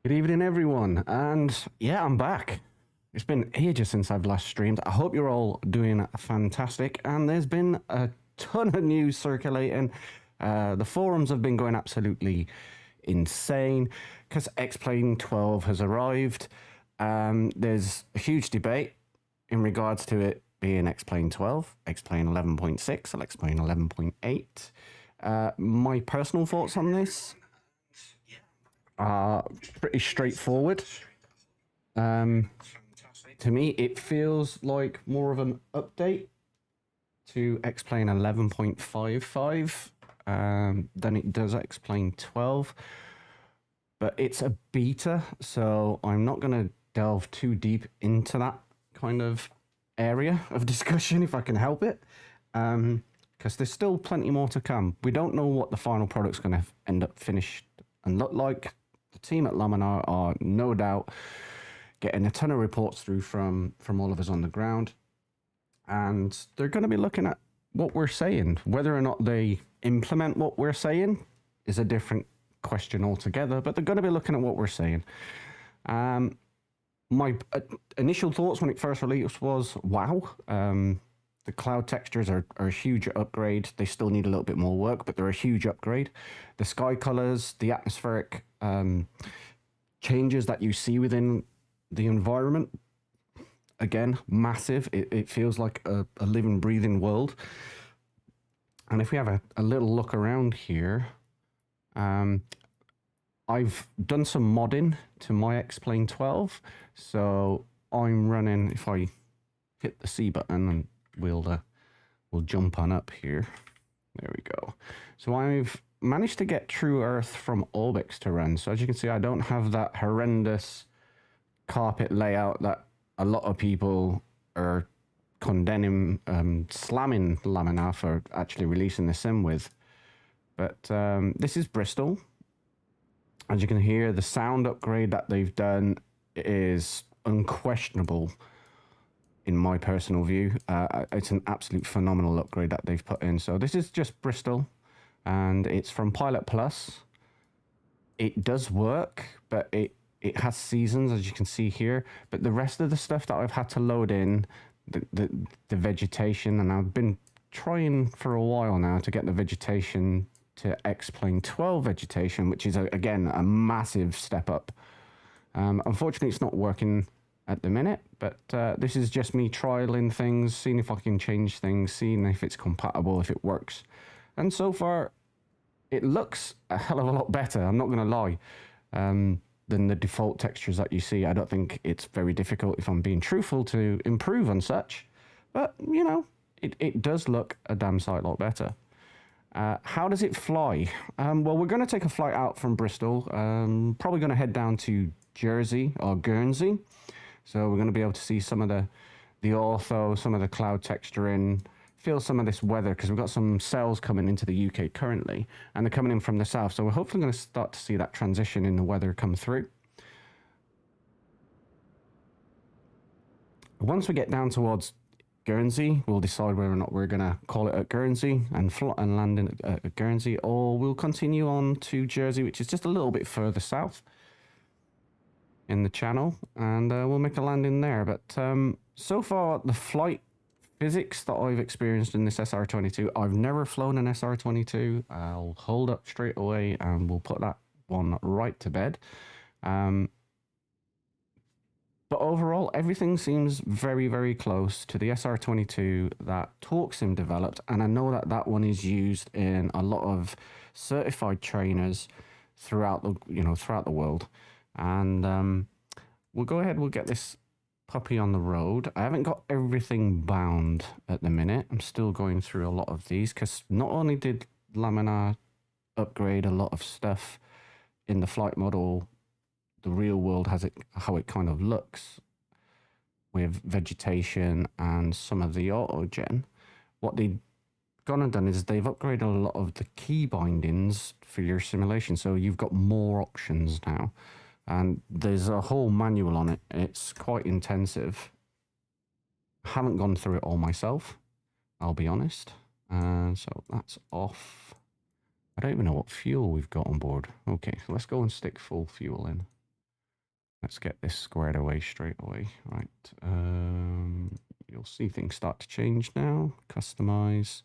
Good evening, everyone, and yeah, I'm back. It's been ages since I've last streamed. I hope you're all doing fantastic, and there's been a ton of news circulating. The forums have been going absolutely insane because XP12 has arrived. There's a huge debate in regards to it being XP12, XP11.6, or XP11.8. My personal thoughts on this are pretty straightforward. To me, it feels like more of an update to X-Plane 11.55 than it does X-Plane 12. But it's a beta, so I'm not going to delve too deep into that kind of area of discussion if I can help it, because there's still plenty more to come. We don't know what the final product's going to end up finished and look like. The team at Laminar are no doubt getting a ton of reports through from all of us on the ground, and they're going to be looking at what we're saying. Whether or not they implement what we're saying is a different question altogether, but they're going to be looking at what we're saying. My initial thoughts when it first released was, wow, the cloud textures are a huge upgrade. They still need a little bit more work, but they're a huge upgrade. The sky colors, the atmospheric changes that you see within the environment, again, massive. It feels like a living, breathing world. And if we have a little look around here, I've done some modding to my X-Plane 12. So I'm running, if I hit the C button, and we'll jump on up here. There we go. So I've managed to get True Earth from Orbix to run. So as you can see, I don't have that horrendous carpet layout that a lot of people are condemning, slamming Laminar for actually releasing the sim with. But this is Bristol. As you can hear, the sound upgrade that they've done is unquestionable in my personal view. It's an absolute phenomenal upgrade that they've put in. So this is just Bristol, and it's from Pilot Plus. It does work, but it has seasons, as you can see here. But the rest of the stuff that I've had to load in, the vegetation, and I've been trying for a while now to get the vegetation to X-Plane 12 vegetation, which is, again, a massive step up. Unfortunately, it's not working at the minute, but this is just me trialing things, seeing if I can change things, seeing if it's compatible, if it works. And so far, it looks a hell of a lot better, I'm not going to lie, than the default textures that you see. I don't think it's very difficult, if I'm being truthful, to improve on such. But, you know, it does look a damn sight lot better. How does it fly? Well, we're going to take a flight out from Bristol. Probably going to head down to Jersey or Guernsey. So we're going to be able to see some of the ortho, some of the cloud texturing, feel some of this weather, because we've got some cells coming into the UK currently, and they're coming in from the south. So we're hopefully going to start to see that transition in the weather come through. Once we get down towards Guernsey, we'll decide whether or not we're going to call it at Guernsey and land in at Guernsey, or we'll continue on to Jersey, which is just a little bit further south in the channel, and we'll make a landing there. But so far, the flight physics that I've experienced in this SR22, I've never flown an SR22. I'll hold up straight away and we'll put that one right to bed. But overall, everything seems very, very close to the SR22 that TalkSim developed, and I know that that one is used in a lot of certified trainers throughout the world. And we'll go ahead, we'll get this puppy on the road. I haven't got everything bound at the minute. I'm still going through a lot of these, because not only did Laminar upgrade a lot of stuff in the flight model, the real world has it how it kind of looks with vegetation and some of the autogen. What they've gone and done is they've upgraded a lot of the key bindings for your simulation, so you've got more options now, and there's a whole manual on it. It's quite intensive. I haven't gone through it all myself, I'll be honest. So that's off. I don't even know what fuel we've got on board. Okay, so let's go and stick full fuel in. Let's get this squared away straight away. Right. You'll see things start to change now. Customize.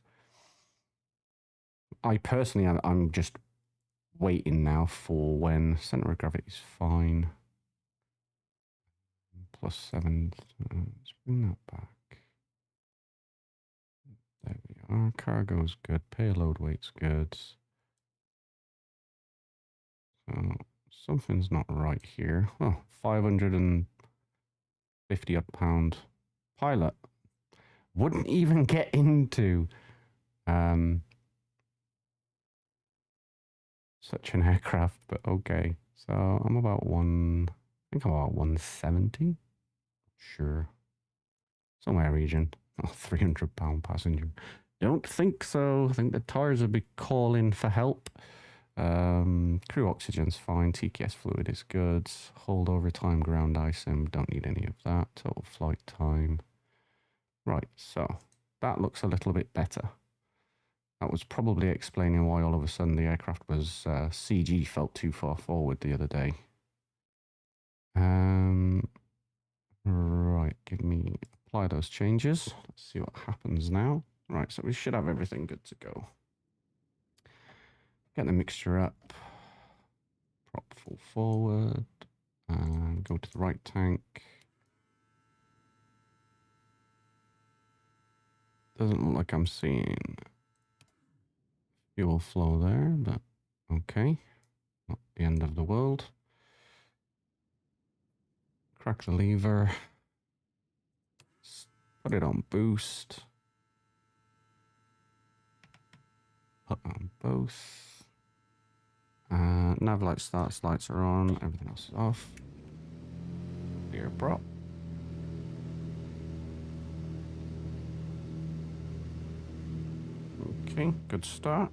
I personally, I'm just waiting now for when center of gravity is fine. +7. Let's bring that back. There we are. Cargo's good. Payload weight's good. So something's not right here. Oh, 550 odd pound pilot. Wouldn't even get into such an aircraft, but okay. So I'm about I think I'm about 170. Sure. Somewhere region. Oh, 300 pound passenger. Don't think so. I think the tires will be calling for help. Crew oxygen's fine. TKS fluid is good. Holdover time, ground ISIM. Don't need any of that. Total flight time. Right, so that looks a little bit better. That was probably explaining why all of a sudden the aircraft was CG felt too far forward the other day. Right, apply those changes. Let's see what happens now. Right, so we should have everything good to go. Get the mixture up. Prop full forward. And go to the right tank. Doesn't look like I'm seeing fuel flow there, but okay. Not the end of the world. Crack the lever. Put it on boost. Put on both. Nav light starts, lights are on, everything else is off. Clear prop. Okay, good start.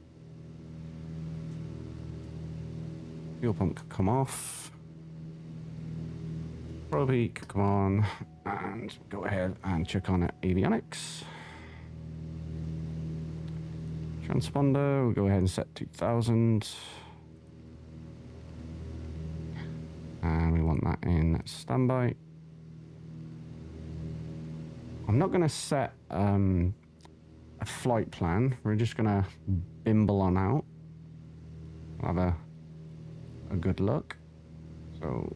Fuel pump can come off. Probe heat can come on, and go ahead and check on avionics. Transponder, we'll go ahead and set 2000. And we want that in standby. I'm not going to set a flight plan. We're just going to bimble on out. Have a good look. So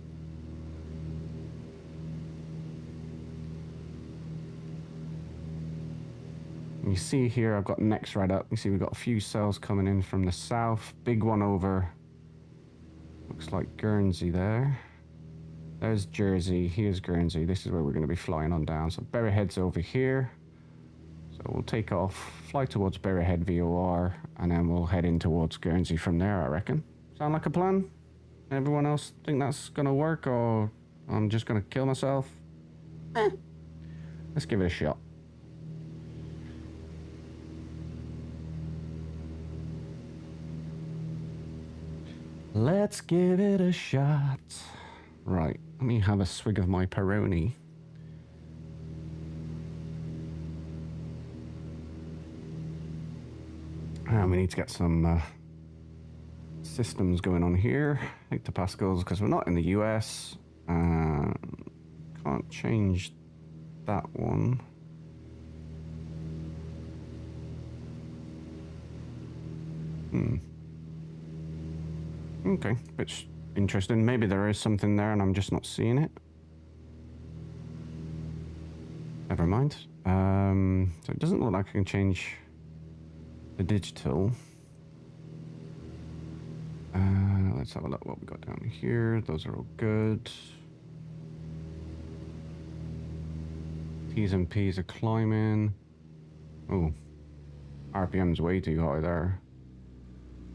you see here I've got next right up. You see we've got a few cells coming in from the south. Big one over, looks like Guernsey there. There's Jersey, here's Guernsey. This is where we're going to be flying on down. So Berryhead's over here. So we'll take off, fly towards Berryhead VOR, and then we'll head in towards Guernsey from there, I reckon. Sound like a plan? Everyone else think that's going to work, or I'm just going to kill myself? Let's give it a shot. Let's give it a shot. Right, let me have a swig of my Peroni. And we need to get some systems going on here. Hectopascals, because we're not in the US. Can't change that one. Okay, bit interesting. Maybe there is something there and I'm just not seeing it. Never mind. So it doesn't look like I can change the digital. Let's have a look what we got down here. Those are all good. T's and P's are climbing. Oh, RPM's way too high there.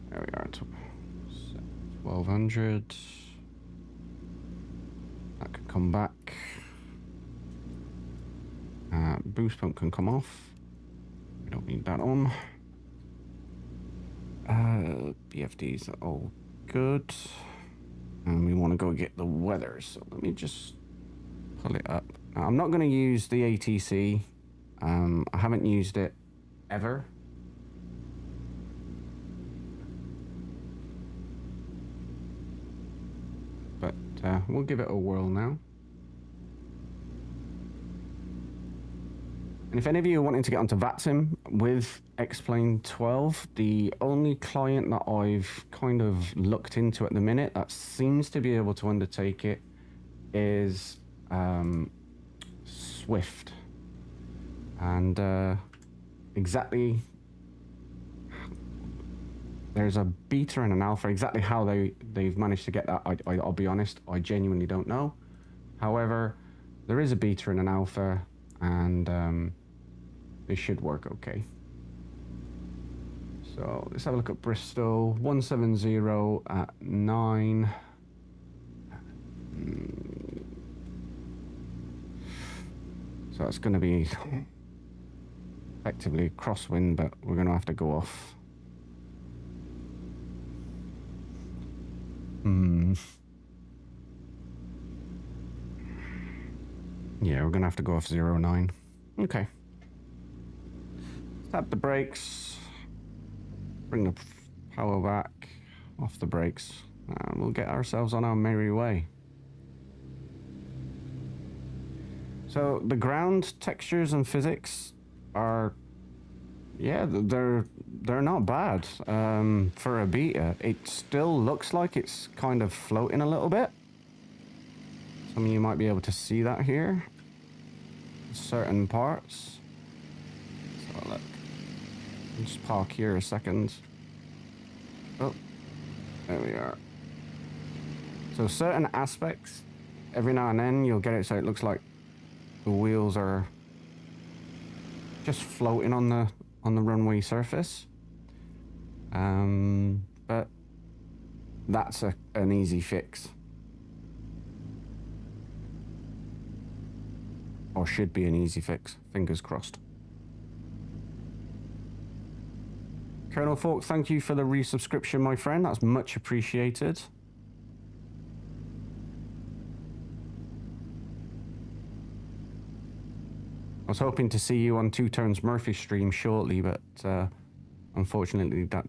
There we are. 1200. That could come back. Boost pump can come off. We don't need that on. BFDs are all good. And we want to go get the weather. So let me just pull it up. Now, I'm not going to use the ATC. I haven't used it ever. But we'll give it a whirl now. And if any of you are wanting to get onto VATSIM with XP12, the only client that I've kind of looked into at the minute that seems to be able to undertake it is Swift. And exactly, there's a beta and an alpha. Exactly how they've managed to get that, I'll be honest, I genuinely don't know. However, there is a beta and an alpha, and they should work okay. So let's have a look at Bristol. 170 at 9. So it's going to be effectively crosswind, but we're going to have to go off. Yeah, we're going to have to go off 09. Okay. Tap the brakes. Bring the power back. Off the brakes. And we'll get ourselves on our merry way. So the ground textures and physics are, yeah, they're not bad for a beta. It still looks like it's kind of floating a little bit. Some of you might be able to see that here. Certain parts. So look, I'll just park here a second. Oh, there we are. So certain aspects, every now and then you'll get it so it looks like the wheels are just floating on the runway surface. But that's an easy fix. Or should be an easy fix. Fingers crossed. Colonel Falk, thank you for the resubscription, my friend. That's much appreciated. I was hoping to see you on Two Tones Murphy's stream shortly, but unfortunately, that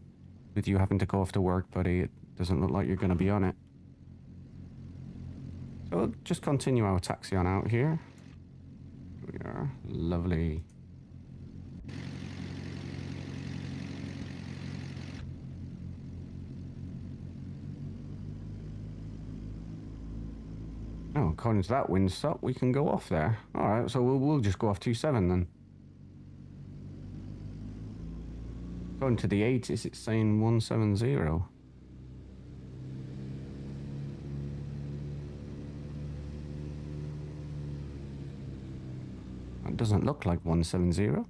with you having to go off to work, buddy, it doesn't look like you're going to be on it. So we'll just continue our taxi on out here. Here we are. Lovely. Oh, according to that wind stop, we can go off there. All right, so we'll just go off 27 then. Going to the 80s, it's saying 170. That doesn't look like 170.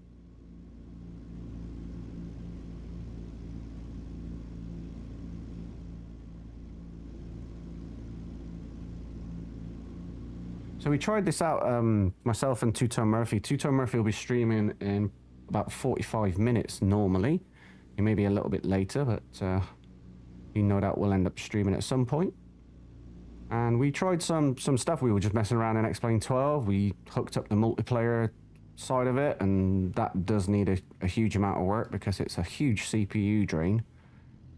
So we tried this out, myself and Two Tone Murphy. Two Tone Murphy will be streaming in about 45 minutes normally. It may be a little bit later, but you no doubt will end up streaming at some point. And we tried some stuff. We were just messing around in XP12. We hooked up the multiplayer side of it, and that does need a huge amount of work because it's a huge CPU drain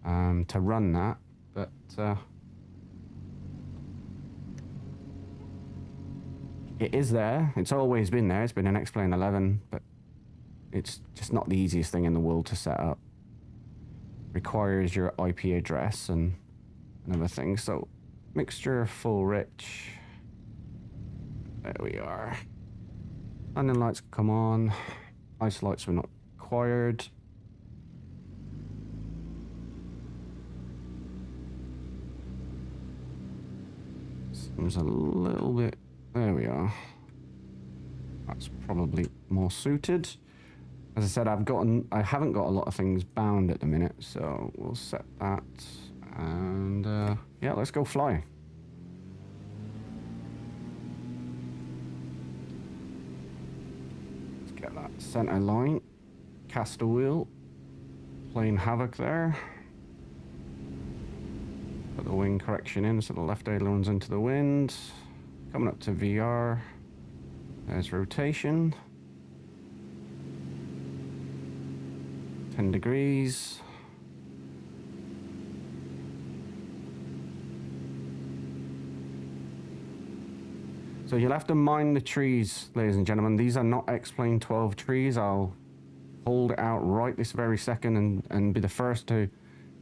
to run that. But it is there. It's always been there. It's been an X-Plane 11, but it's just not the easiest thing in the world to set up. Requires your IP address and other things. So mixture full rich. There we are. Landing lights come on. Ice lights were not required. Seems a little bit. There we are. That's probably more suited. As I said, I haven't got a lot of things bound at the minute, so we'll set that. And yeah, let's go fly. Let's get that center line. Cast a wheel. Playing havoc there. Put the wing correction in so the left ailerons into the wind. Coming up to VR. There's rotation. 10 degrees. So you'll have to mind the trees, ladies and gentlemen. These are not X-Plane 12 trees. I'll hold it out right this very second and be the first to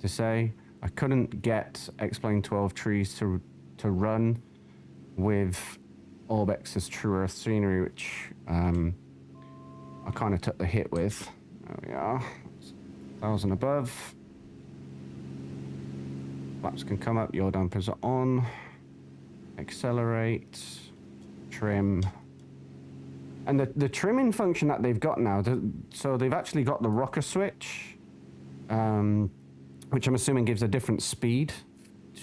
say I couldn't get X-Plane 12 trees to run with Orbex's True Earth scenery, which I kind of took the hit with. There we are. 1,000 above. Flaps can come up, yaw dampers are on. Accelerate. Trim. And the trimming function that they've got now, so they've actually got the rocker switch, which I'm assuming gives a different speed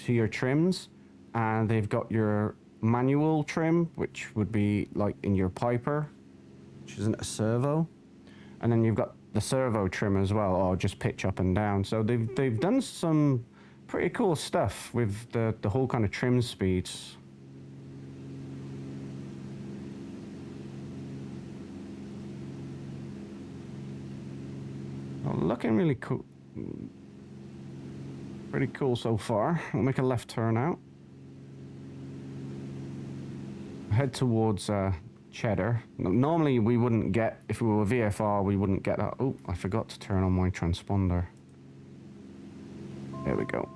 to your trims. And they've got your manual trim, which would be like in your Piper, which isn't a servo. And then you've got the servo trim as well, or just pitch up and down. So they've done some pretty cool stuff with the whole kind of trim speeds. Oh, looking really cool. Pretty cool so far. We'll make a left turn out. Head towards Cheddar. Normally we wouldn't get, if we were VFR, we wouldn't get that. Oh, I forgot to turn on my transponder. There we go.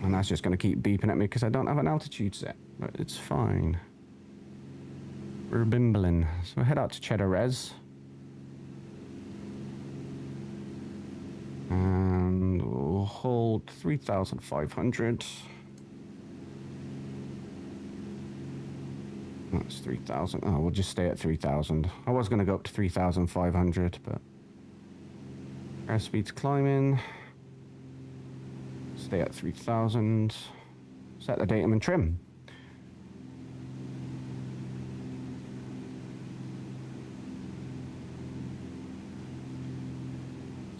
And that's just going to keep beeping at me because I don't have an altitude set. But it's fine. We're bimbling. So we'll head out to Cheddar Res. And we'll hold 3,500. That's 3,000. Oh, we'll just stay at 3,000. I was going to go up to 3,500, but airspeed's climbing. Stay at 3,000. Set the datum and trim.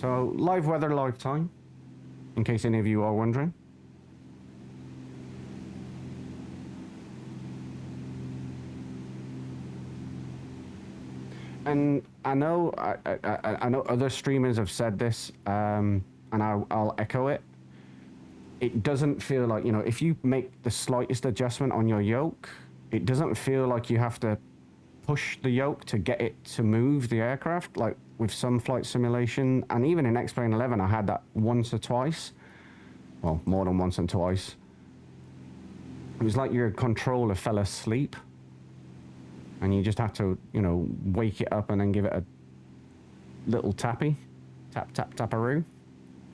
So, live weather, live time, in case any of you are wondering. And I know other streamers have said this, and I'll echo it. It doesn't feel like, you know, if you make the slightest adjustment on your yoke, it doesn't feel like you have to push the yoke to get it to move the aircraft, like with some flight simulation. And even in X-Plane 11, I had that once or twice. Well, more than once and twice. It was like your controller fell asleep. And you just have to, you know, wake it up and then give it a little tappy. Tap, tap, taparoo.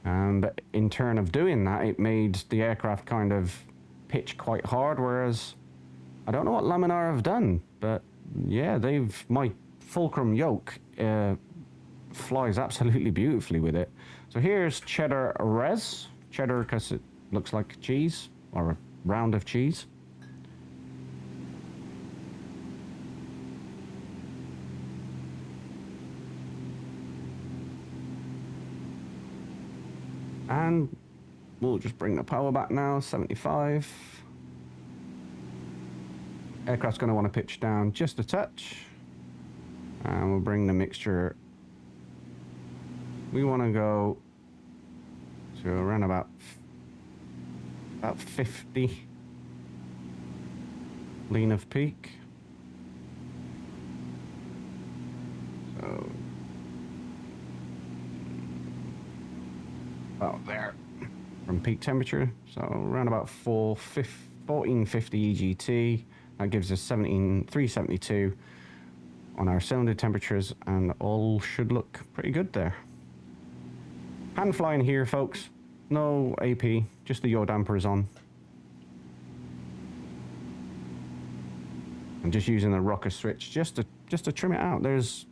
But in turn of doing that, it made the aircraft kind of pitch quite hard, whereas I don't know what Laminar have done, but yeah, my fulcrum yoke flies absolutely beautifully with it. So here's Cheddar Res. Cheddar because it looks like cheese, or a round of cheese. And we'll just bring the power back now, 75. Aircraft's going to want to pitch down just a touch. And we'll bring the mixture. We want to go to around about 50 lean of peak. So about there from peak temperature, so around about 1450 EGT. That gives us 372 on our cylinder temperatures, and all should look pretty good there. Hand flying here, folks. No AP, just the yaw dampers on. I'm just using the rocker switch just to trim it out. There's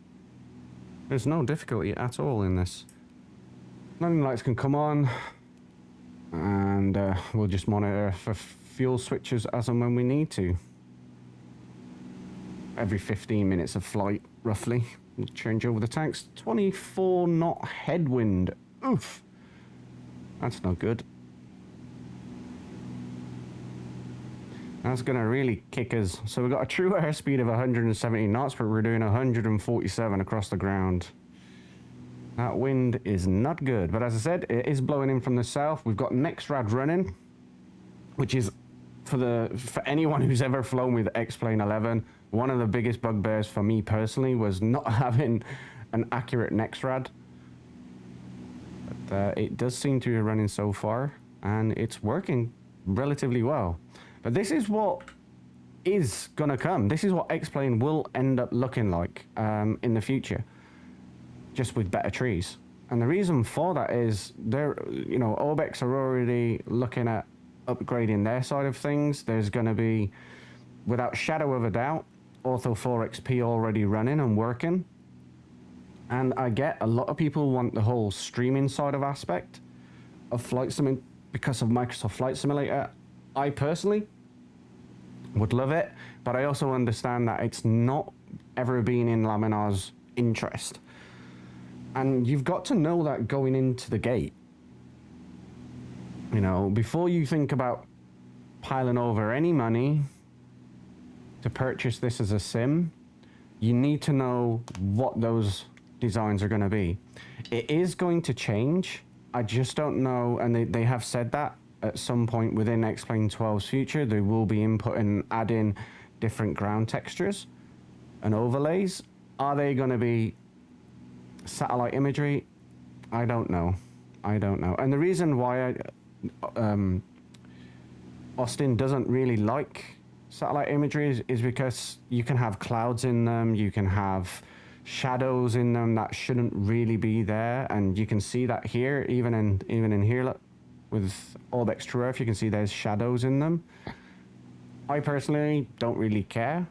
no difficulty at all in this. Landing lights can come on, and we'll just monitor for fuel switches as and when we need to. Every 15 minutes of flight, roughly, we'll change over the tanks. 24 knot headwind. Oof, that's not good. That's gonna really kick us. So we've got a true airspeed of 170 knots, but we're doing 147 across the ground. That wind is not good, but as I said, it is blowing in from the south. We've got NextRad running, which is for anyone who's ever flown with X-Plane 11, one of the biggest bugbears for me personally was not having an accurate NextRad. But it does seem to be running so far, and it's working relatively well. But this is what is gonna come. This is what X-Plane will end up looking like in the future, just with better trees. And the reason for that is Obex are already looking at upgrading their side of things. There's going to be, without shadow of a doubt, Ortho 4 XP already running and working. And I get a lot of people want the whole streaming side of aspect of Flight Sim because of Microsoft Flight Simulator. I personally would love it, but I also understand that it's not ever been in Laminar's interest. And you've got to know that going into the gate. You know, before you think about piling over any money to purchase this as a sim, you need to know what those designs are going to be. It is going to change. I just don't know, and they have said that at some point within X-Plane 12's future, they will be inputting, adding different ground textures and overlays. Are they going to be satellite imagery? I don't know. I don't know. And the reason why Austin doesn't really like satellite imagery is because you can have clouds in them, you can have shadows in them that shouldn't really be there, and you can see that here, even in here, look, with Orbex True Earth, you can see there's shadows in them. I personally don't really care,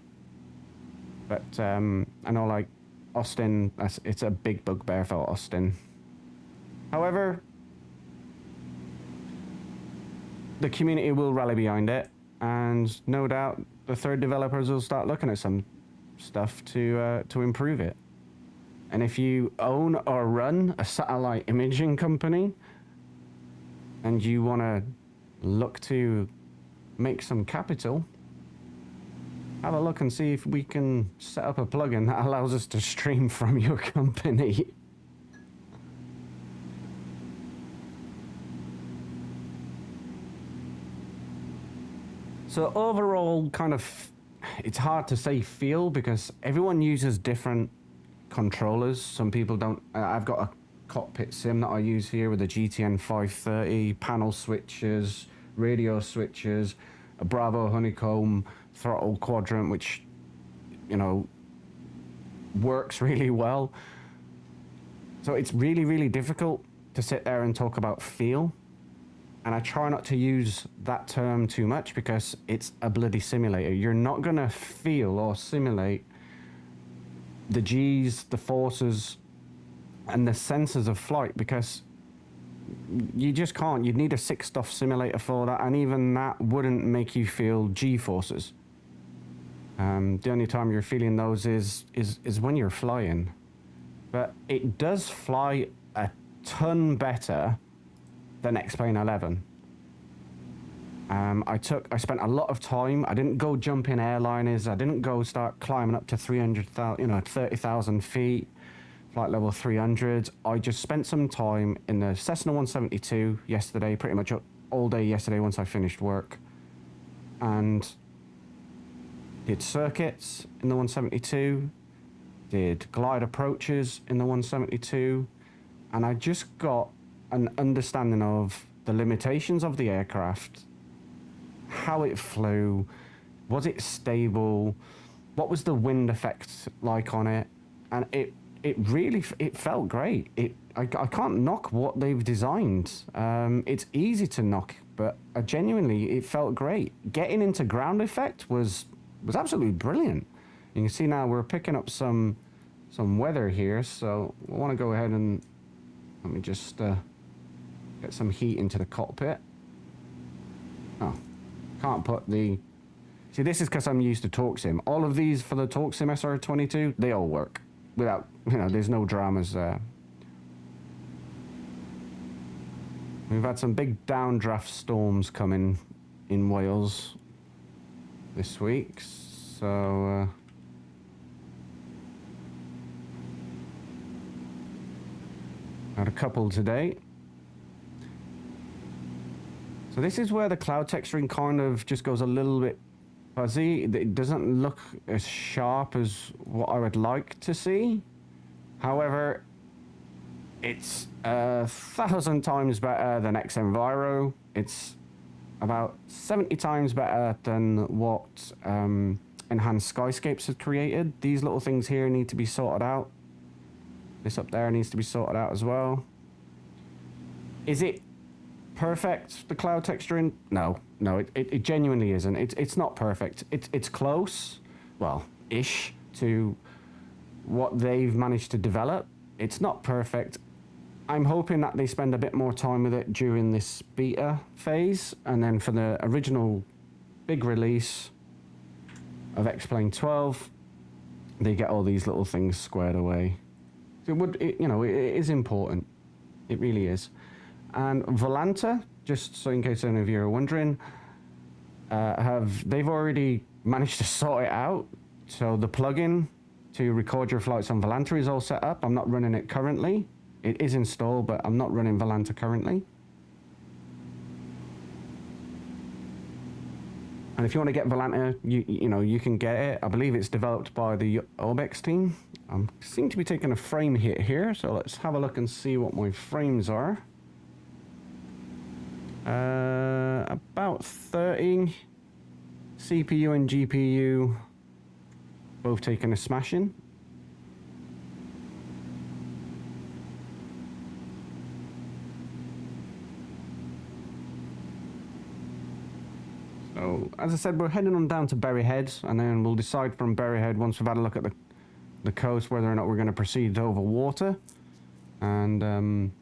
but I know, like, Austin, it's a big bugbear for Austin. However, the community will rally behind it, and no doubt the third developers will start looking at some stuff to improve it. And if you own or run a satellite imaging company and you want to look to make some capital, have a look and see if we can set up a plugin that allows us to stream from your company. So overall, kind of, it's hard to say feel because everyone uses different controllers. Some people don't. I've got a cockpit sim that I use here with a GTN 530, panel switches, radio switches, a Bravo honeycomb, throttle quadrant, which, you know, works really well. So it's really, really difficult to sit there and talk about feel. And I try not to use that term too much because it's a bloody simulator. You're not going to feel or simulate the G's, the forces, and the sensors of flight because you just can't. You'd need a 6-stuff simulator for that, and even that wouldn't make you feel G forces. The only time you're feeling those is when you're flying. But it does fly a ton better than X-Plane 11. I spent a lot of time. I didn't go jump in airliners. I didn't go start climbing up to 30,000 feet, flight level 300s. I just spent some time in the Cessna 172 yesterday, pretty much all day yesterday once I finished work, and did circuits in the 172, did glide approaches in the 172, and I just got an understanding of the limitations of the aircraft, how it flew, was it stable, what was the wind effect like on it, and it really felt great. I can't knock what they've designed. It's easy to knock, but genuinely it felt great. Getting into ground effect was absolutely brilliant. You can see now we're picking up some weather here, so I want to go ahead and let me just get some heat into the cockpit. Oh, can't put the... See, this is because I'm used to TalkSim. All of these for the TalkSim SR22, they all work. Without, there's no dramas there. We've had some big downdraft storms coming in Wales this week, so... had a couple today. So this is where the cloud texturing kind of just goes a little bit fuzzy. It doesn't look as sharp as what I would like to see. However, it's 1,000 times better than Xenviro. It's about 70 times better than what Enhanced Skyscapes had created. These little things here need to be sorted out. This up there needs to be sorted out as well. Is it perfect, the cloud texturing? No, it genuinely isn't. It's not perfect. It's close, well, ish, to what they've managed to develop. It's not perfect. I'm hoping that they spend a bit more time with it during this beta phase, and then for the original big release of XP12, they get all these little things squared away. You know, it is important. It really is. And Volanta, just so in case any of you are wondering, they've already managed to sort it out. So the plugin to record your flights on Volanta is all set up. I'm not running it currently. It is installed, but I'm not running Volanta currently. And if you want to get Volanta, you know, you can get it. I believe it's developed by the Obex team. I seem to be taking a frame hit here, so let's have a look and see what my frames are. About 30. CPU and GPU both taking a smashing. So, as I said, we're heading on down to Berryhead, and then we'll decide from Berryhead, once we've had a look at the coast, whether or not we're going to proceed over water. And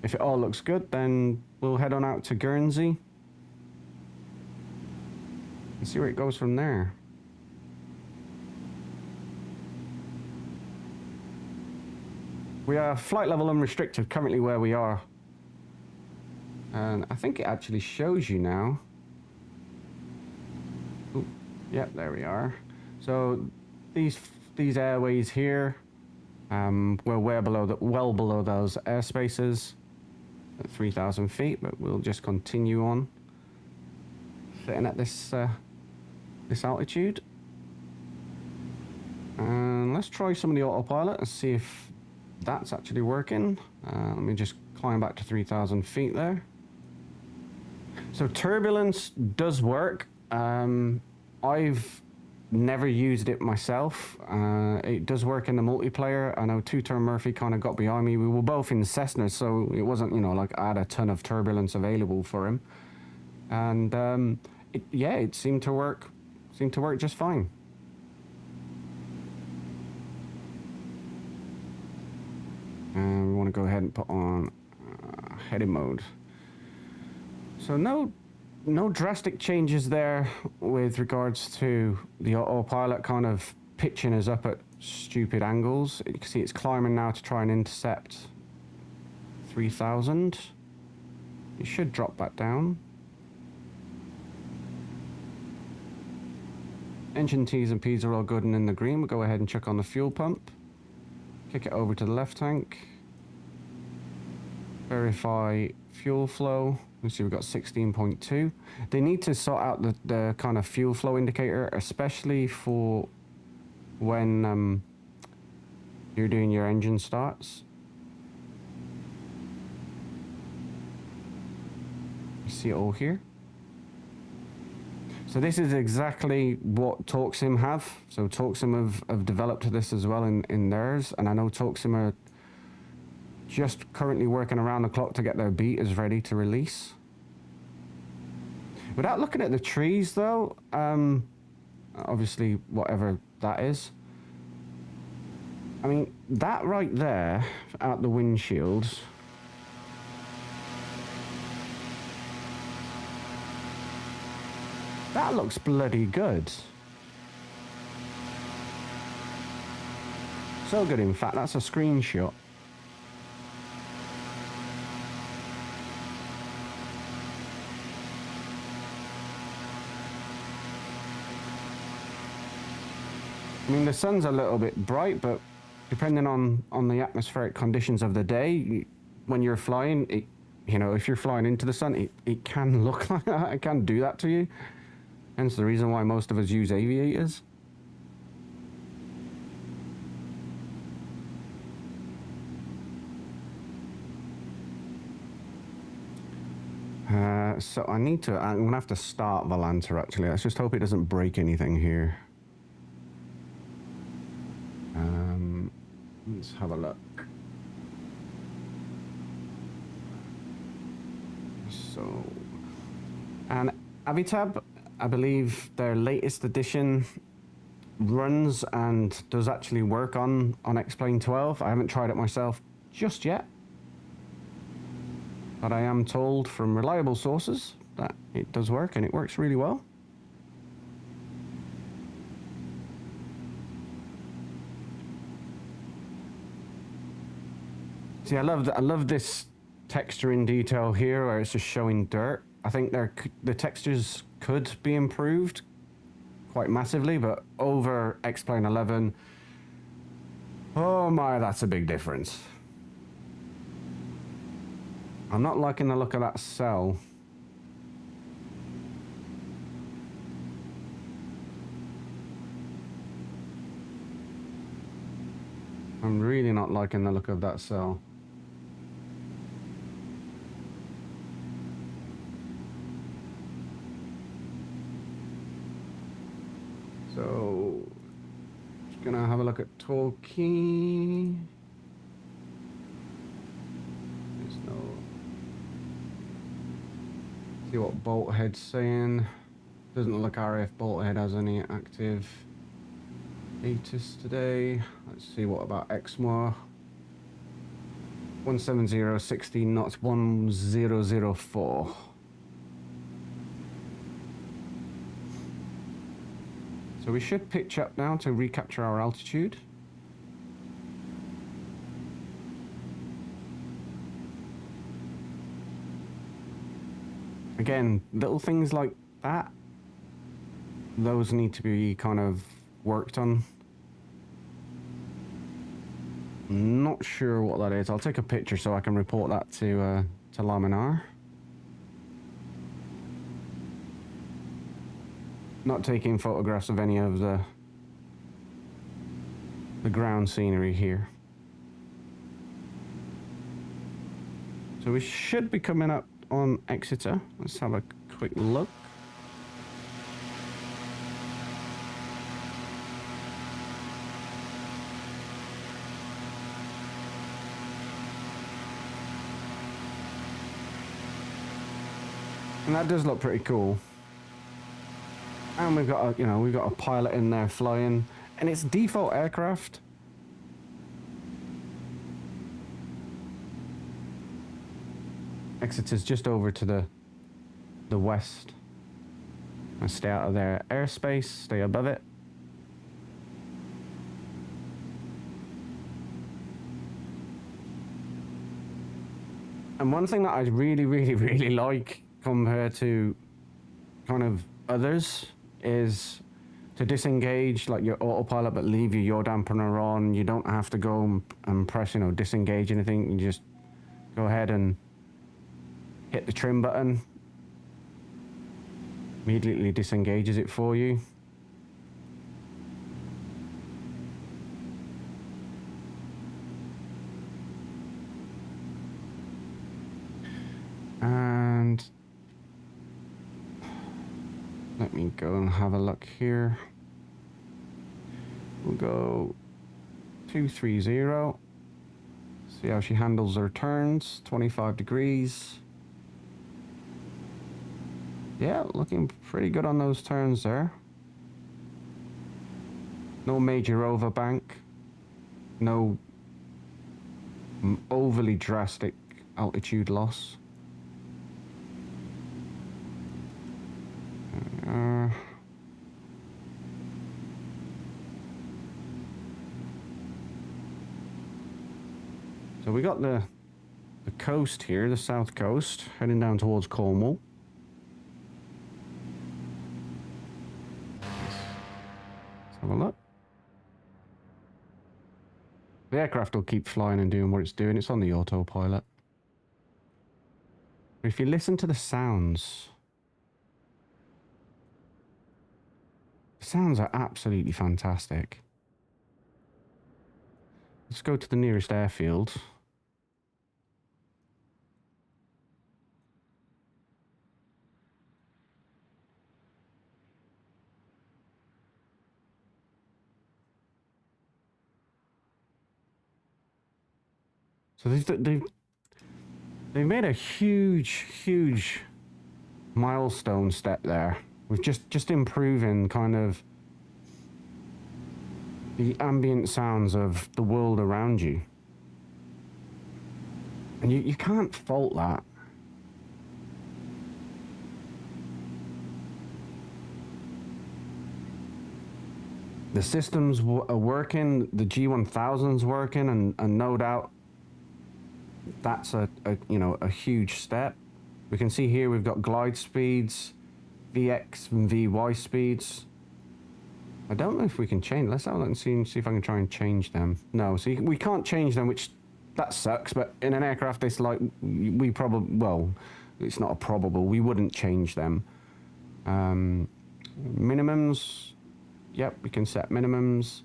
if it all looks good, then we'll head on out to Guernsey and see where it goes from there. We are flight level unrestricted currently where we are. And I think it actually shows you now. Ooh, yep, there we are. So these airways here, we're well below those airspaces at 3,000 feet, but we'll just continue on sitting at this altitude. And let's try some of the autopilot and see if that's actually working. Let me just climb back to 3,000 feet there. So Turbulence does work. I've never used it myself. It does work in the multiplayer. I know Two-Turn Murphy kind of got behind me. We were both in Cessna, so it wasn't, you know, like I had a ton of turbulence available for him. And it seemed to work just fine. And we want to go ahead and put on heading mode. So no drastic changes there with regards to the autopilot kind of pitching us up at stupid angles. You can see it's climbing now to try and intercept 3,000. It should drop back down. Engine T's and P's are all good and in the green. We'll go ahead and check on the fuel pump. Kick it over to the left tank. Verify fuel flow. You see we've got 16.2. They need to sort out the kind of fuel flow indicator, especially for when you're doing your engine starts. You see it all here. So this is exactly what TalkSim have. So TalkSim have developed this as well in theirs, and I know TalkSim are just currently working around the clock to get their betas ready to release. Without looking at the trees though, obviously whatever that is, I mean, that right there out the windshields, that looks bloody good. So good, in fact, that's a screenshot. I mean, the sun's a little bit bright, but depending on the atmospheric conditions of the day, when you're flying, you know, if you're flying into the sun, it can look like that. It can do that to you. Hence the reason why most of us use aviators. So I'm gonna have to start Volanta actually. Let's just hope it doesn't break anything here. Let's have a look. So, and Avitab, I believe their latest edition runs and does actually work on XP12. I haven't tried it myself just yet, but I am told from reliable sources that it does work, and it works really well. See, I love this texture in detail here, where it's just showing dirt. I think the textures could be improved quite massively, but over X-Plane 11, oh my, that's a big difference. I'm not liking the look of that cell. I'm really not liking the look of that cell. So, just gonna have a look at Torquay. There's no. See what Bolthead's saying. Doesn't look like RAF Bolthead has any active ATIS today. Let's see what about Exmoor. 170, 16 knots, 1004. So we should pitch up now to recapture our altitude. Again, little things like that, those need to be kind of worked on. Not sure what that is. I'll take a picture so I can report that to Laminar. Not taking photographs of any of the ground scenery here. So we should be coming up on Exeter. Let's have a quick look. And that does look pretty cool. And we've got a pilot in there flying, and it's default aircraft. Exeter's just over to the west. I stay out of their airspace, stay above it. And one thing that I really like compared to kind of others is to disengage like your autopilot but leave your yaw dampener on. You don't have to go and press, disengage anything. You just go ahead and hit the trim button. Immediately disengages it for you. And let me go and have a look here. We'll go 230. See how she handles her turns. 25 degrees. Yeah, looking pretty good on those turns there. No major overbank. No overly drastic altitude loss. So we got the coast here, the south coast, heading down towards Cornwall. Let's have a look. The aircraft will keep flying and doing what it's doing. It's on the autopilot. If you listen to the sounds are absolutely fantastic. Let's go to the nearest airfield. So they've made a huge milestone step there with just improving kind of the ambient sounds of the world around you. And you can't fault that. The systems are working, the G1000's working, and no doubt that's a huge step. We can see here we've got glide speeds, VX and VY speeds. I don't know if we can change. Let's have a look and see if I can try and change them. No, so we can't change them, which that sucks. But in an aircraft this like, we probably, well, it's not a probable. We wouldn't change them. Minimums. Yep, we can set minimums.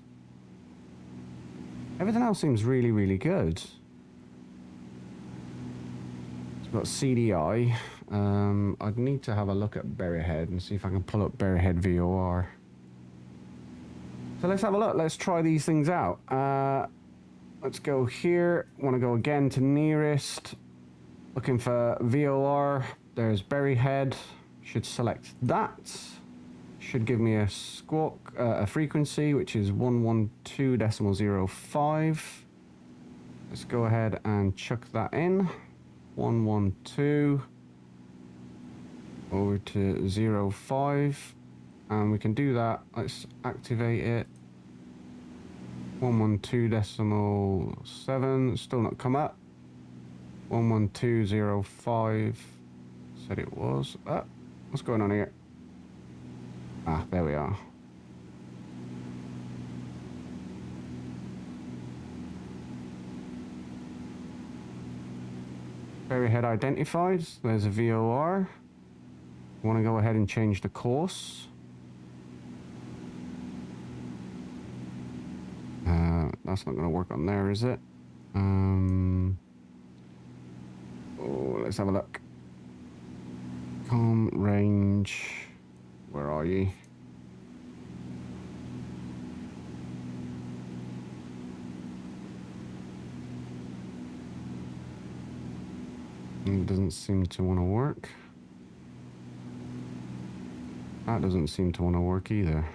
Everything else seems really good. We've got CDI. I'd need to have a look at Berryhead and see if I can pull up Berryhead VOR. So let's have a look. Let's try these things out. Let's go here. Want to go again to nearest. Looking for VOR. There's Berryhead. Should select that. Should give me a squawk, a frequency, which is 112.05. Let's go ahead and chuck that in. 112 over to 05, and we can do that. Let's activate it. 112.7, still not come up. 112.05 said it was. What's going on here? Ah, there we are. Berryhead identified. There's a VOR. Want to go ahead and change the course. That's not going to work on there, is it? Oh, let's have a look. Com range. Where are you? It doesn't seem to want to work. That doesn't seem to want to work either.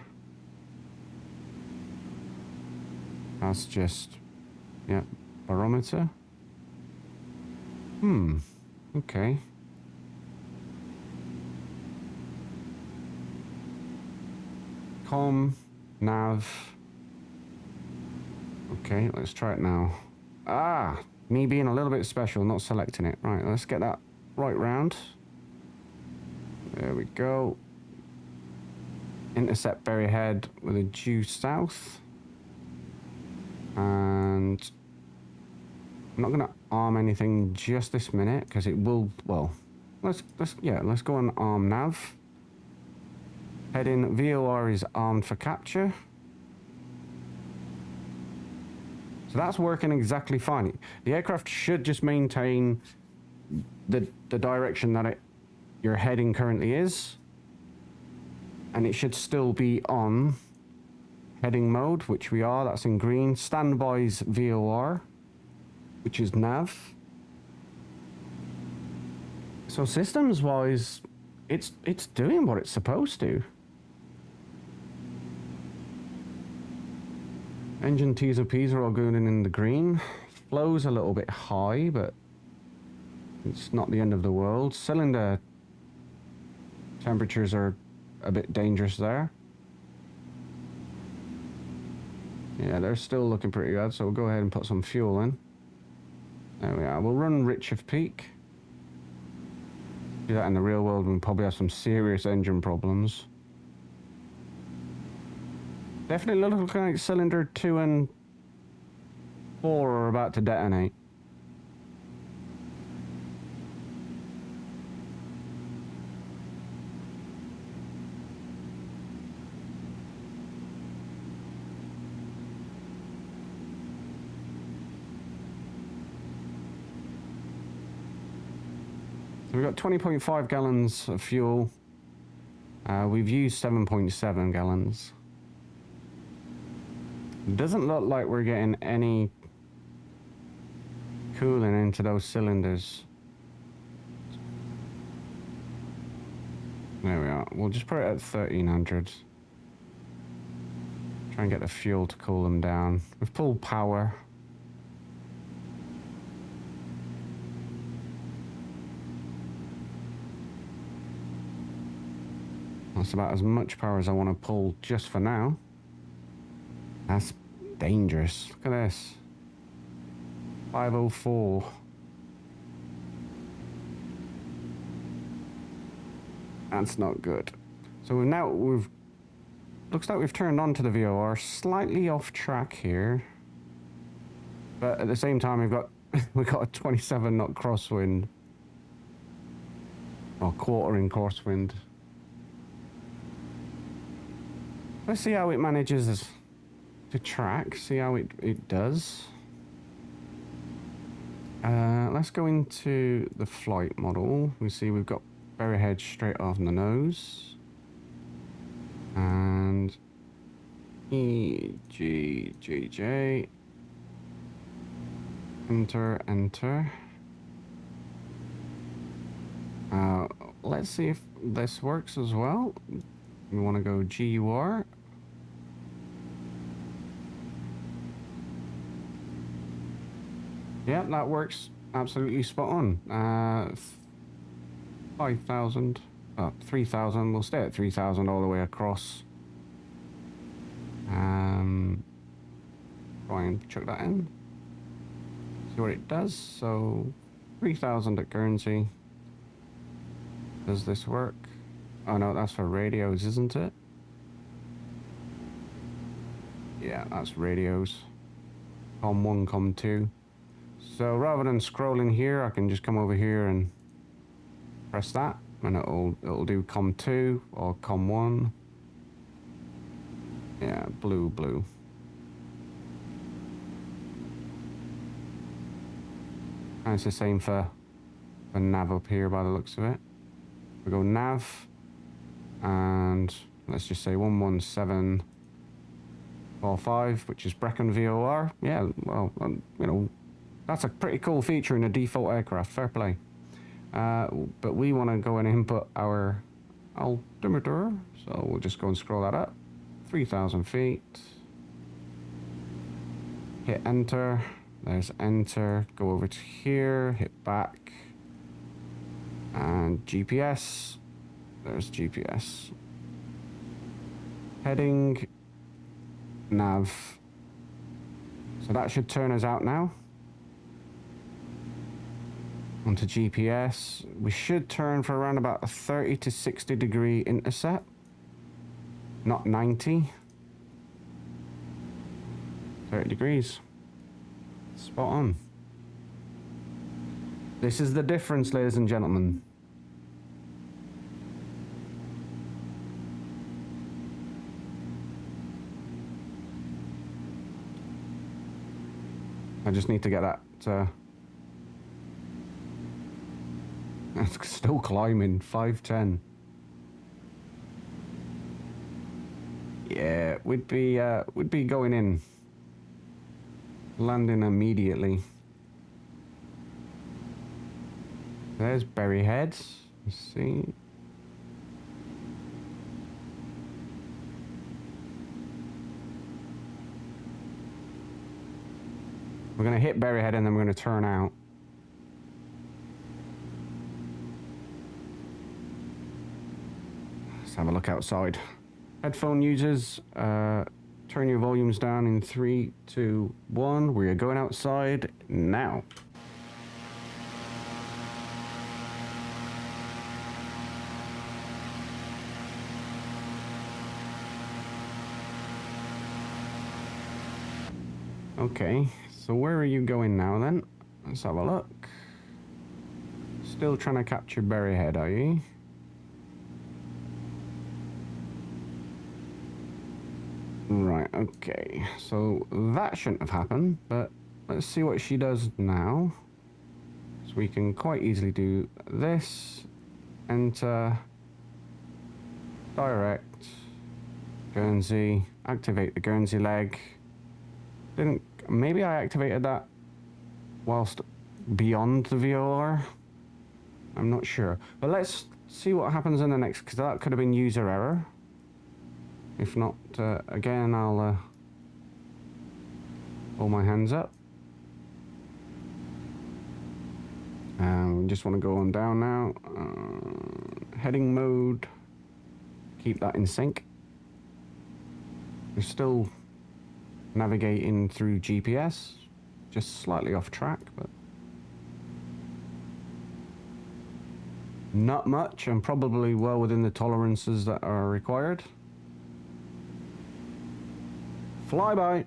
That's just, yeah, barometer. Okay. Com, nav. Okay, let's try it now. Ah, me being a little bit special, not selecting it. Right, let's get that right round. There we go. Intercept Berryhead with a due south. And I'm not going to arm anything just this minute because it will, well, let's go on arm nav. Heading VOR is armed for capture. So that's working exactly fine. The aircraft should just maintain the direction that your heading currently is. And it should still be on heading mode, which we are. That's in green. Standby's VOR, which is nav. So systems-wise, it's doing what it's supposed to. Engine T's and P's are all going in the green. Flow's a little bit high, but it's not the end of the world. Cylinder temperatures are a bit dangerous there. Yeah, they're still looking pretty good, so we'll go ahead and put some fuel in. There we are. We'll run rich of peak. Do that in the real world, we'll probably have some serious engine problems. Definitely looking like cylinder 2 and 4 are about to detonate. we've got 20.5 gallons of fuel. We've used 7.7 gallons. Doesn't look like we're getting any cooling into those cylinders. There we are. We'll just put it at 1300. Try and get the fuel to cool them down. We've pulled power. That's about as much power as I want to pull just for now. That's dangerous. Look at this. 504. That's not good. So we've looks like we've turned on to the VOR, slightly off track here. But at the same time we've got a 27 knot crosswind. Or quartering crosswind. Let's see how it manages to track, see how it does. Let's go into the flight model. We see we've got Berryhead straight off the nose. And EGGJ. Enter, enter. Let's see if this works as well. We want to go GUR. Yeah, that works absolutely spot on. 5,000, 3,000. We'll stay at 3,000 all the way across. Try and chuck that in. See what it does. So 3,000 at Guernsey. Does this work? Oh no, that's for radios, isn't it? Yeah, that's radios. COM1, COM2. So rather than scrolling here, I can just come over here and press that, and it'll do COM2 or COM1. Yeah, blue. And it's the same for nav up here by the looks of it. We go nav, and let's just say 11745, which is Brecon VOR. Yeah, well, you know, that's a pretty cool feature in a default aircraft, fair play. But we want to go and input our altimeter, so we'll just go and scroll that up. 3,000 feet. Hit enter. There's enter. Go over to here, hit back. And GPS. There's GPS. Heading. Nav. So that should turn us out now. Onto GPS. We should turn for around about a 30 to 60 degree intercept. Not 90. 30 degrees. Spot on. This is the difference, ladies and gentlemen. I just need to get that. It's still climbing. 510. Yeah, we'd be going in. Landing immediately. There's Berryhead. Let's see. We're going to hit Berryhead and then we're going to turn out. Let's have a look outside. Headphone users, turn your volumes down in 3, 2, 1. We are going outside now. Okay, so where are you going now then? Let's have a look. Still trying to capture Berryhead, are you? Right, okay. So that shouldn't have happened, but let's see what she does now. So we can quite easily do this, enter, direct, Guernsey, activate the Guernsey leg. Maybe I activated that whilst beyond the VOR. I'm not sure. But let's see what happens in the next, because that could have been user error. If not, again, I'll hold my hands up. We just want to go on down now. Heading mode. Keep that in sync. We're still navigating through GPS. Just slightly off track, but not much, and probably well within the tolerances that are required. Flyby.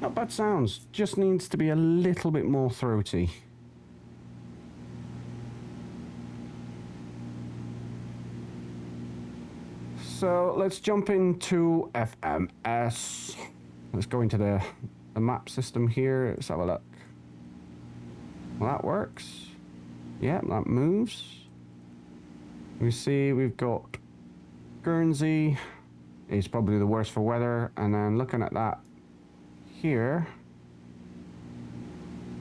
Not bad sounds, just needs to be a little bit more throaty. So let's jump into FMS. Let's go into the map system here. Let's have a look. Well, that works. Yeah, that moves. We see we've got Guernsey is probably the worst for weather, and then looking at that here,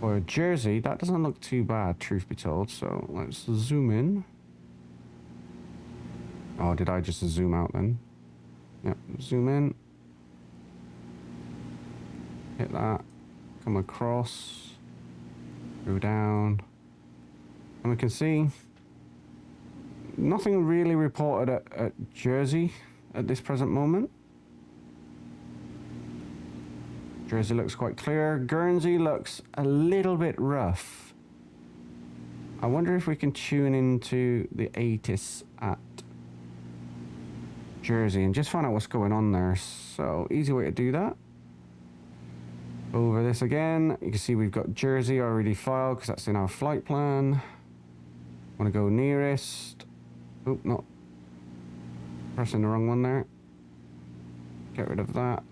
or Jersey, that doesn't look too bad, truth be told. So let's zoom in. Oh, did I just zoom out then? Yep, zoom in. Hit that. Come across. Go down. And we can see nothing really reported at Jersey at this present moment. Jersey looks quite clear. Guernsey looks a little bit rough. I wonder if we can tune into the ATIS at Jersey and just find out what's going on there. So easy way to do that. Over this again, you can see we've got Jersey already filed because that's in our flight plan. Want to go nearest. Oh, not pressing the wrong one there. Get rid of that.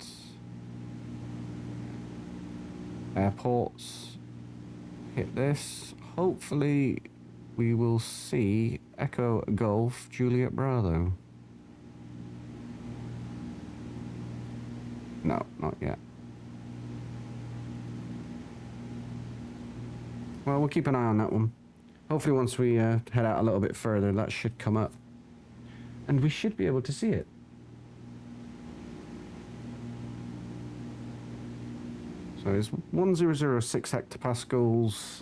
Airports. Hit this. Hopefully we will see Echo Golf Juliet Bravo. No, not yet. Well, we'll keep an eye on that one. Hopefully once we head out a little bit further, that should come up. And we should be able to see it. So it's 1006 hectopascals,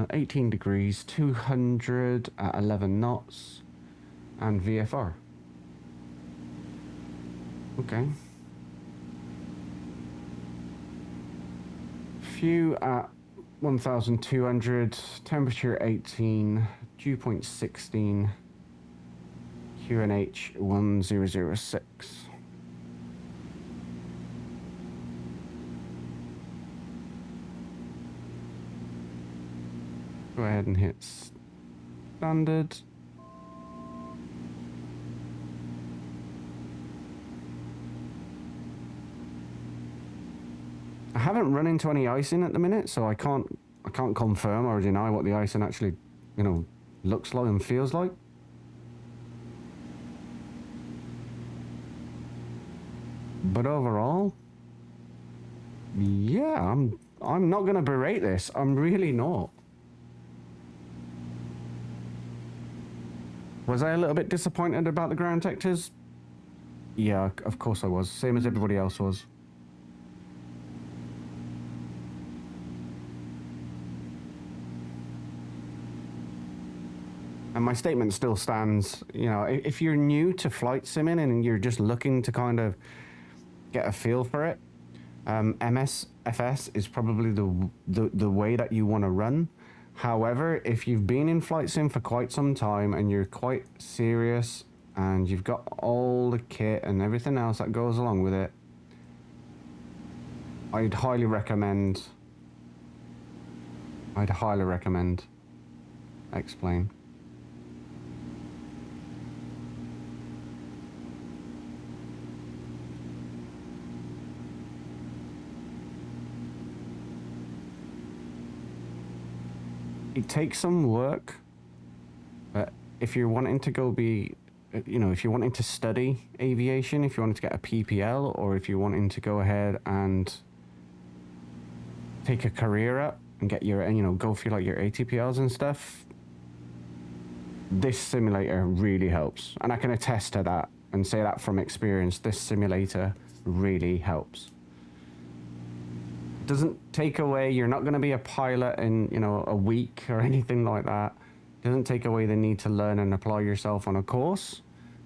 18 degrees, 200 at 11 knots, and VFR. Okay. Few at 1200, temperature 18, dew point 16, QNH 1006. Go ahead and hit standard. I haven't run into any icing at the minute, so I can't confirm or deny what the icing actually, you know, looks like and feels like. But overall, yeah, I'm not gonna berate this. I'm really not. Was I a little bit disappointed about the ground textures? Yeah, of course I was. Same as everybody else was. And my statement still stands. You know, if you're new to flight simming and you're just looking to kind of get a feel for it, MSFS is probably the way that you want to run. However, if you've been in flight sim for quite some time and you're quite serious and you've got all the kit and everything else that goes along with it, I'd highly recommend Explain. it takes some work, but if you're wanting to go be, you know, if you're wanting to study aviation, if you wanted to get a PPL, or if you're wanting to go ahead and take a career up and get your, you know, go for like your ATPLs and stuff, this simulator really helps. And I can attest to that and say that from experience. This simulator really helps. It doesn't take away, you're not going to be a pilot in, you know, a week or anything like that. It doesn't take away the need to learn and apply yourself on a course,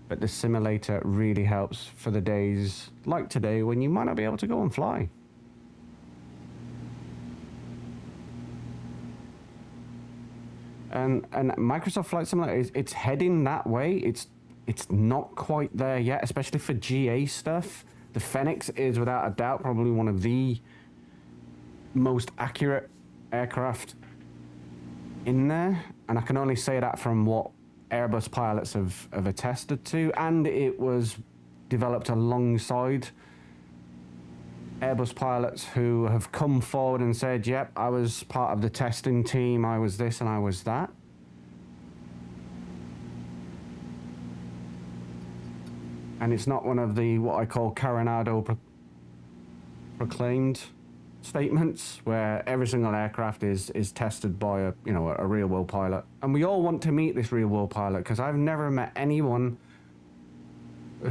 but the simulator really helps for the days like today when you might not be able to go and fly. And Microsoft Flight Simulator, it's heading that way. It's not quite there yet, especially for GA stuff. The Fenix is without a doubt probably one of the most accurate aircraft in there, and I can only say that from what Airbus pilots have attested to, and it was developed alongside Airbus pilots who have come forward and said, yep, I was part of the testing team, I was this and I was that. And it's not one of the, what I call Coronado proclaimed statements, where every single aircraft is tested by a, you know, a real world pilot. And we all want to meet this real world pilot, because I've never met anyone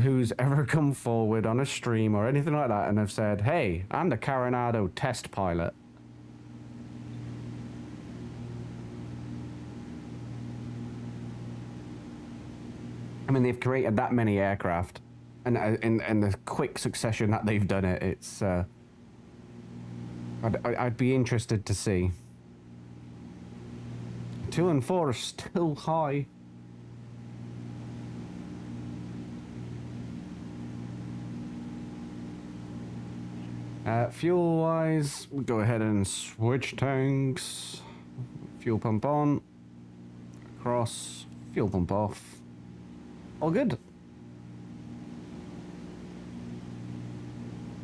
who's ever come forward on a stream or anything like that and have said, hey, I'm the Coronado test pilot. I mean, they've created that many aircraft, and in the quick succession that they've done it, it's I'd be interested to see. 2 and 4 are still high. Fuel wise, we go ahead and switch tanks. Fuel pump on, across, fuel pump off. All good.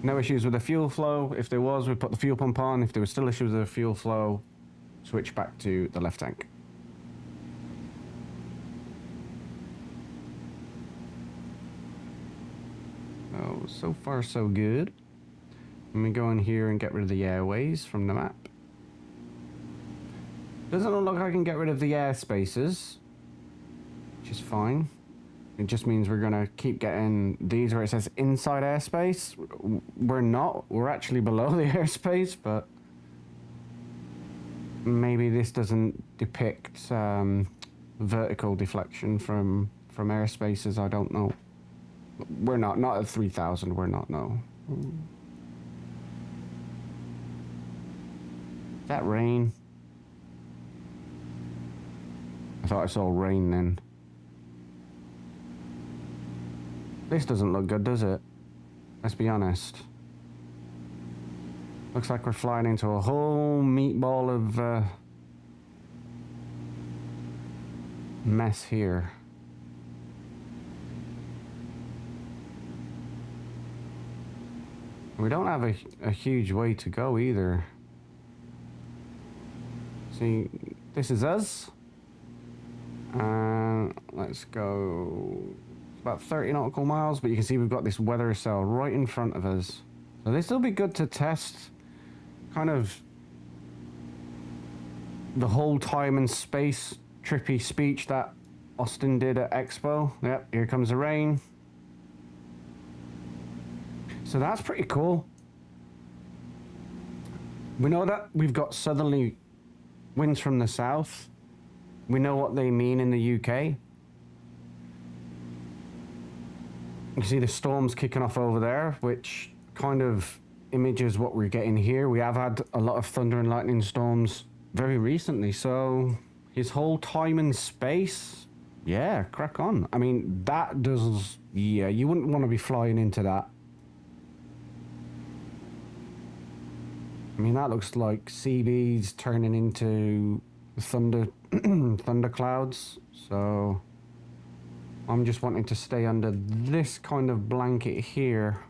No issues with the fuel flow. If there was, we put the fuel pump on. If there was still issues with the fuel flow, switch back to the left tank. Oh, so far so good. Let me go in here and get rid of the airways from the map. Doesn't look like I can get rid of the air spaces, which is fine. It just means we're gonna keep getting these where it says inside airspace. We're not, we're actually below the airspace, but maybe this doesn't depict vertical deflection from airspaces, I don't know. We're not at 3,000, we're not, no. Is that rain? I thought I saw rain then. This doesn't look good, does it? Let's be honest. Looks like we're flying into a whole meatball of mess here. We don't have a huge way to go either. See, this is us. Let's go about 30 nautical miles, but you can see we've got this weather cell right in front of us. So this will be good to test kind of the whole time and space trippy speech that Austin did at Expo. Yep, here comes the rain. So that's pretty cool. We know that we've got southerly winds from the south. We know what they mean in the UK. You can see the storms kicking off over there, which kind of images what we're getting here. We have had a lot of thunder and lightning storms very recently, so his whole time and space, yeah, crack on. I mean, that does, yeah, you wouldn't want to be flying into that. I mean, that looks like CBs turning into thunder clouds, so I'm just wanting to stay under this kind of blanket here.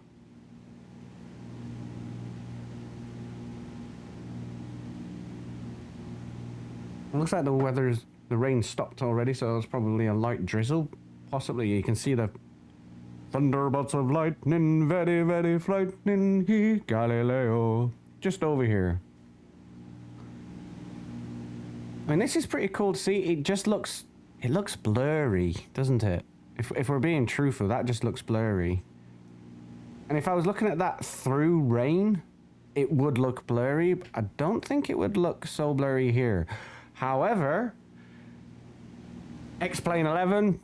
Looks like the rain stopped already, so it's probably a light drizzle. Possibly you can see the thunderbolts of lightning, very, very frightening, he Galileo. Just over here. I mean, this is pretty cool to see. It just looks, it looks blurry, doesn't it? If we're being truthful, that just looks blurry. And if I was looking at that through rain, it would look blurry. But I don't think it would look so blurry here. However, X-Plane 11,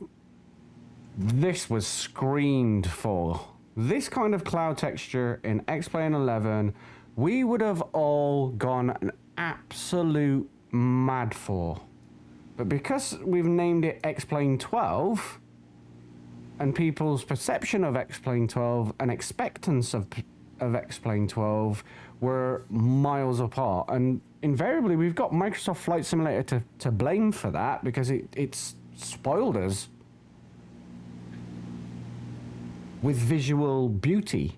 this was screamed for. This kind of cloud texture in X-Plane 11, we would have all gone an absolute mad for. But because we've named it X-Plane 12, and people's perception of X-Plane 12 and expectance of X-Plane 12 were miles apart. And invariably, we've got Microsoft Flight Simulator to blame for that, because it's spoiled us with visual beauty.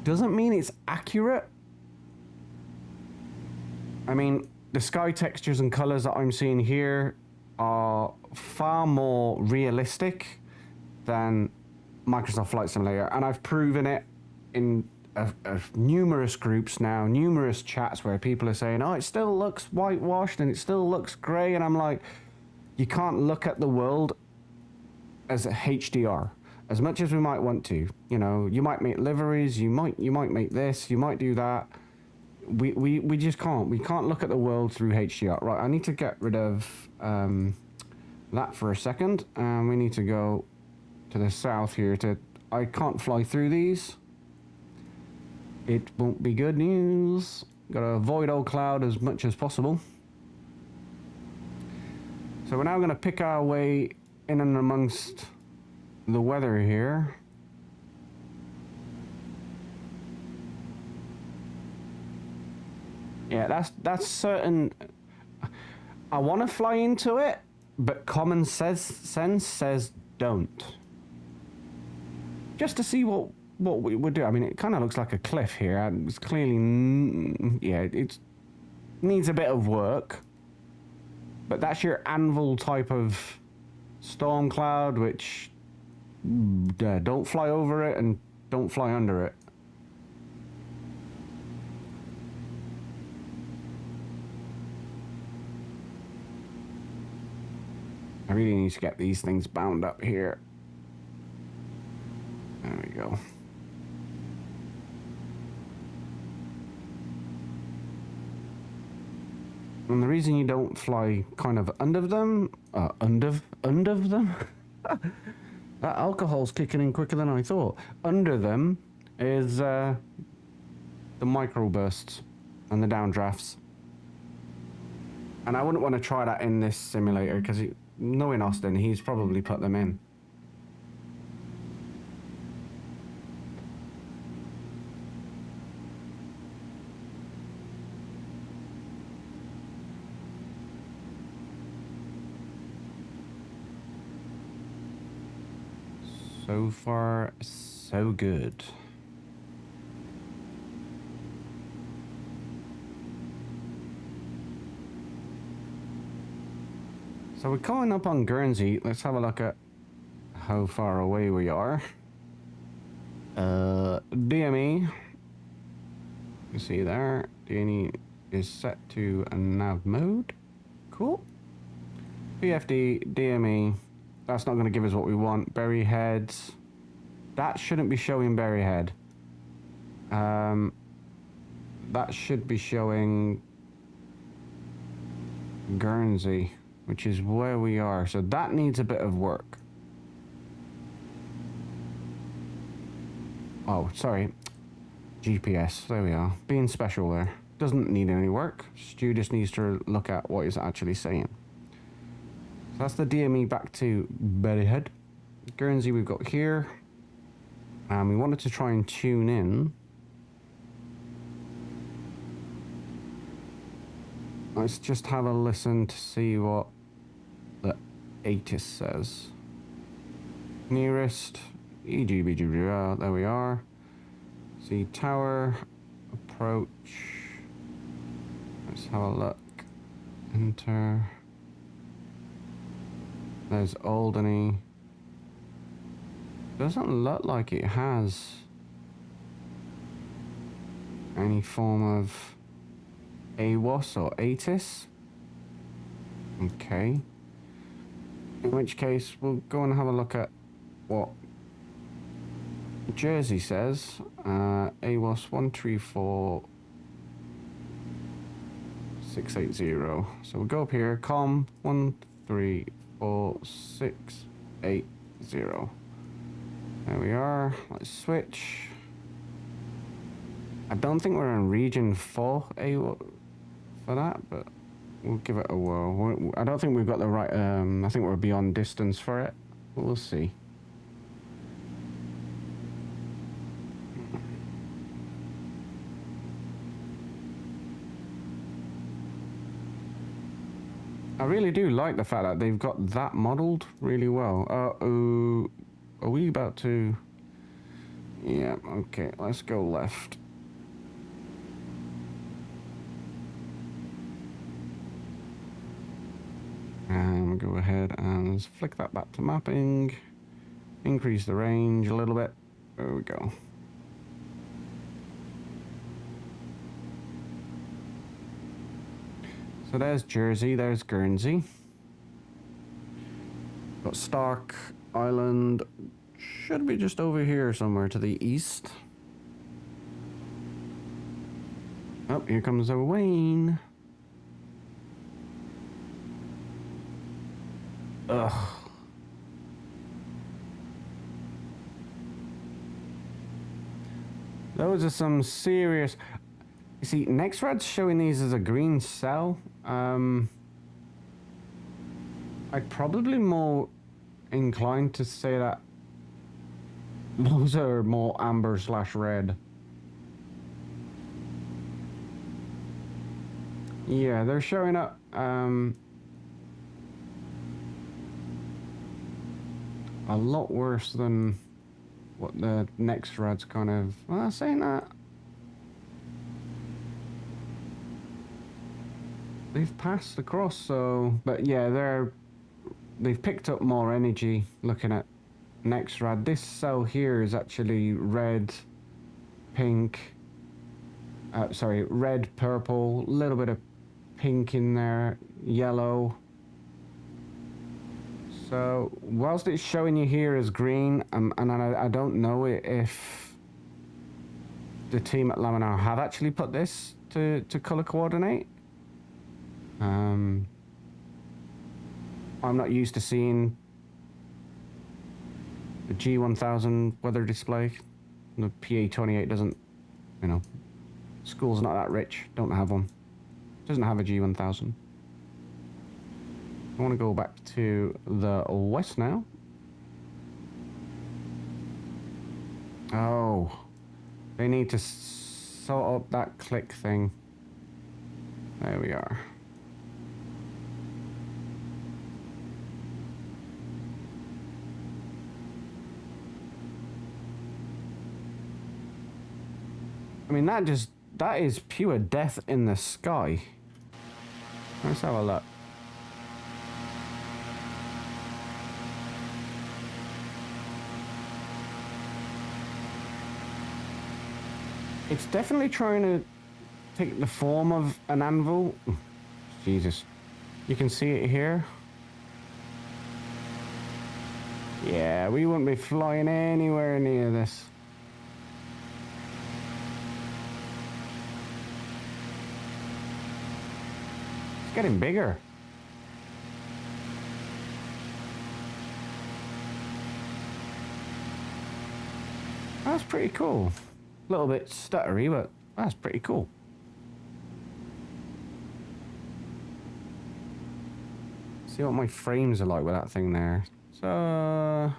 Doesn't mean it's accurate. I mean, the sky textures and colors that I'm seeing here are far more realistic than Microsoft Flight Simulator, and I've proven it in numerous groups now, numerous chats where people are saying, oh, it still looks whitewashed and it still looks grey, and I'm like, you can't look at the world as a HDR as much as we might want to. You know, you might make liveries, you might make this, you might do that. We just can't. We can't look at the world through HDR. Right, I need to get rid of that for a second, and we need to go to the south here. I can't fly through these. It won't be good news. Gotta avoid old cloud as much as possible. So we're now gonna pick our way in and amongst the weather here. Yeah, that's certain. I want to fly into it, but common sense says don't. Just to see what we would do. I mean, it kind of looks like a cliff here, and it's clearly, yeah, it needs a bit of work. But that's your anvil type of storm cloud, which don't fly over it and don't fly under it. I really need to get these things bound up here. There we go. And the reason you don't fly kind of under them, under them? That alcohol's kicking in quicker than I thought. Under them is the microbursts and the downdrafts. And I wouldn't want to try that in this simulator, because knowing Austin, he's probably put them in. So far, so good. So we're coming up on Guernsey. Let's have a look at how far away we are. DME. You see there, DME is set to a nav mode. Cool. PFD, DME. That's not going to give us what we want. Berry heads. That shouldn't be showing Berry head. That should be showing Guernsey, which is where we are. So that needs a bit of work. Oh, sorry. GPS. There we are. Being special there. Doesn't need any work. Stu just needs to look at what it's actually saying. So that's the DME back to Berryhead. Guernsey we've got here. And we wanted to try and tune in. Let's just have a listen to see what the ATIS says. Nearest, EGBG, there we are. See tower, approach. Let's have a look. Enter. There's Alderney. Doesn't look like it has any form of AWOS or ATIS. Okay. In which case, we'll go and have a look at what Jersey says. AWOS 134680. So we'll go up here, COM 134680. There we are. Let's switch. I don't think we're in region 4 for that, but we'll give it a whirl. I don't think we've got the right, I think we're beyond distance for it, but we'll see. I really do like the fact that they've got that modelled really well. Are we about to... Yeah, okay, let's go left. And we'll go ahead and flick that back to mapping. Increase the range a little bit. There we go. So there's Jersey, there's Guernsey. Got Stark Island, should be just over here somewhere to the east. Oh, here comes Owain. Ugh. Those are some serious... You see, Nextrad's showing these as a green cell. I'd probably more inclined to say that those are more amber / red. Yeah, they're showing up a lot worse than what the Nextrad's kind of... Well, saying that, they've passed across, so... But yeah, they've picked up more energy looking at Nextrad. This cell here is actually red, pink... sorry, red, purple, a little bit of pink in there, yellow. So, whilst it's showing you here as green, and I don't know if the team at Laminar have actually put this to color coordinate. I'm not used to seeing the G1000 weather display. The PA28 doesn't, you know, school's not that rich, don't have one. Doesn't have a G1000. I want to go back to the west now. Oh, they need to sort up that click thing. There we are. I mean, that is pure death in the sky. Let's have a look. It's definitely trying to take the form of an anvil. Jesus. You can see it here. Yeah, we wouldn't be flying anywhere near this. It's getting bigger. That's pretty cool. A little bit stuttery, but that's pretty cool. See what my frames are like with that thing there. So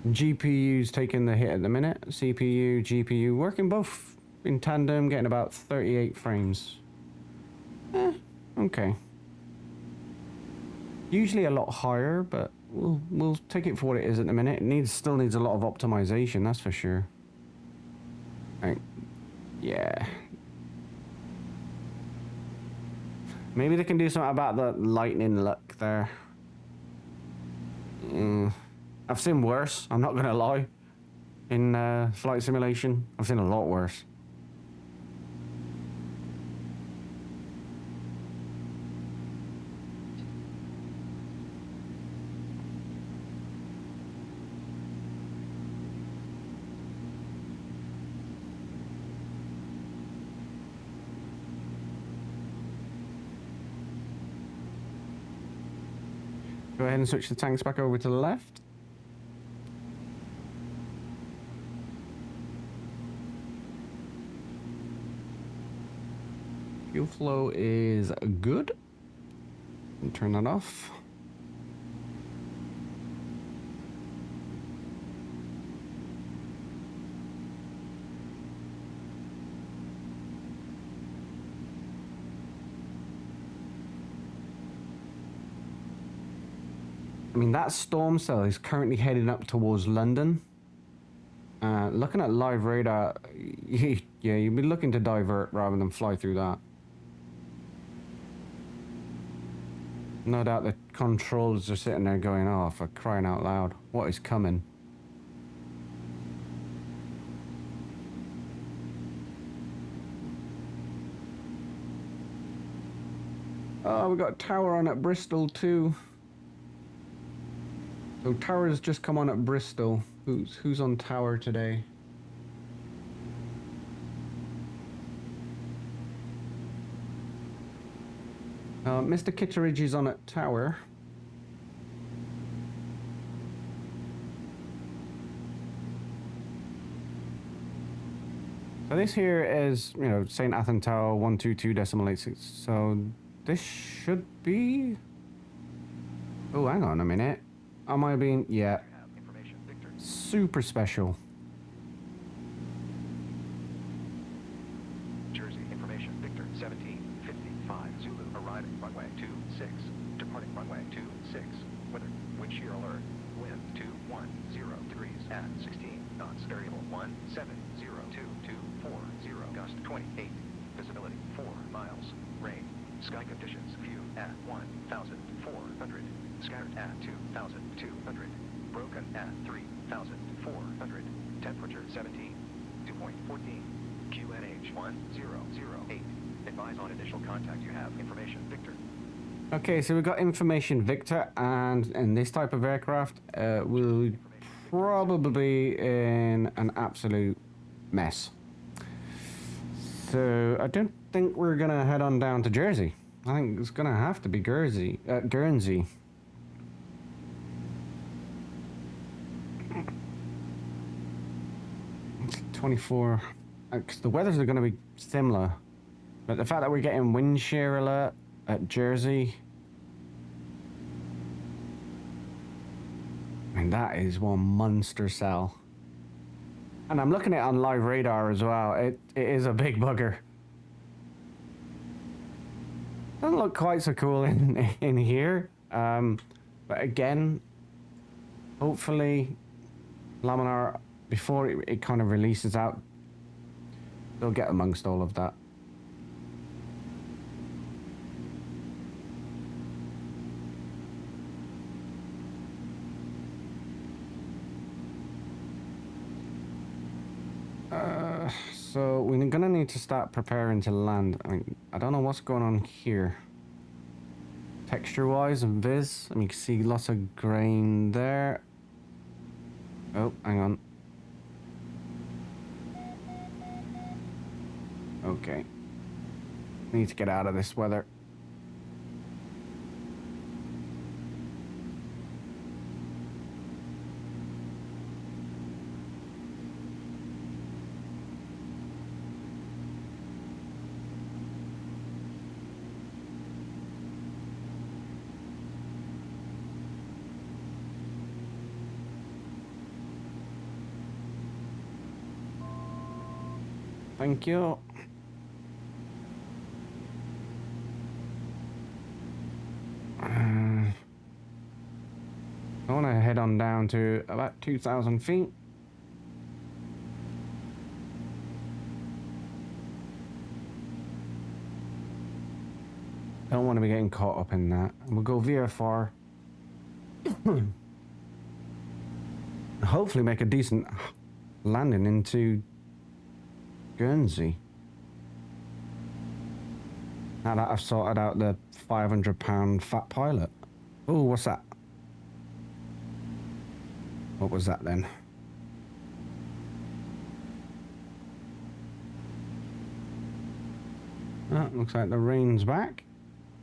GPU's taking the hit at the minute. CPU, GPU working both in tandem, getting about 38 frames. Okay. Usually a lot higher, but we'll take it for what it is at the minute. It still needs a lot of optimization, that's for sure. Right. Yeah. Maybe they can do something about the lightning luck there. I've seen worse, I'm not gonna lie. In flight simulation, I've seen a lot worse. Go ahead and switch the tanks back over to the left. Fuel flow is good. And turn that off. I mean, that storm cell is currently heading up towards London. Looking at live radar, yeah, you'd be looking to divert rather than fly through that. No doubt the controllers are sitting there going, oh, for crying out loud, what is coming? Oh, we got a tower on at Bristol too. So tower's just come on at Bristol. Who's on tower today? Mr. Kitteridge is on at tower. So this here is, you know, St. Athan Tower 122.86. So this should be. Oh, hang on a minute. Am I being, yeah, super special. Jersey information, Victor 1755 Zulu arriving runway 26, departing runway 26. Weather, wind shear alert, wind 210 degrees at 16 knots, variable 1702240, gust 28, visibility 4 miles, rain, sky conditions, view at 1,400. Scattered at 2,200. Broken at 3,400. Temperature 17. 2.14. QNH 1008. Advise on initial contact. You have information, Victor. Okay, so we've got information, Victor, and in this type of aircraft, we'll probably be in an absolute mess. So I don't think we're gonna head on down to Jersey. I think it's gonna have to be Guernsey. 24, because the weathers are going to be similar, but the fact that we're getting wind shear alert at Jersey, I mean, that is one monster cell. And I'm looking at it on live radar as well. It is a big bugger. Doesn't look quite so cool in here, but again, hopefully Laminar, before it kind of releases out, they'll get amongst all of that. So we're gonna need to start preparing to land. I mean, I don't know what's going on here. Texture-wise and viz, I mean, you can see lots of grain there. Oh, hang on. Okay. Need to get out of this weather. Thank you. I want to head on down to about 2,000 feet. Don't want to be getting caught up in that. We'll go VFR. Hopefully make a decent landing into Guernsey. Now that I've sorted out the £500 fat pilot. Oh, what's that? What was that then? Oh, looks like the rain's back.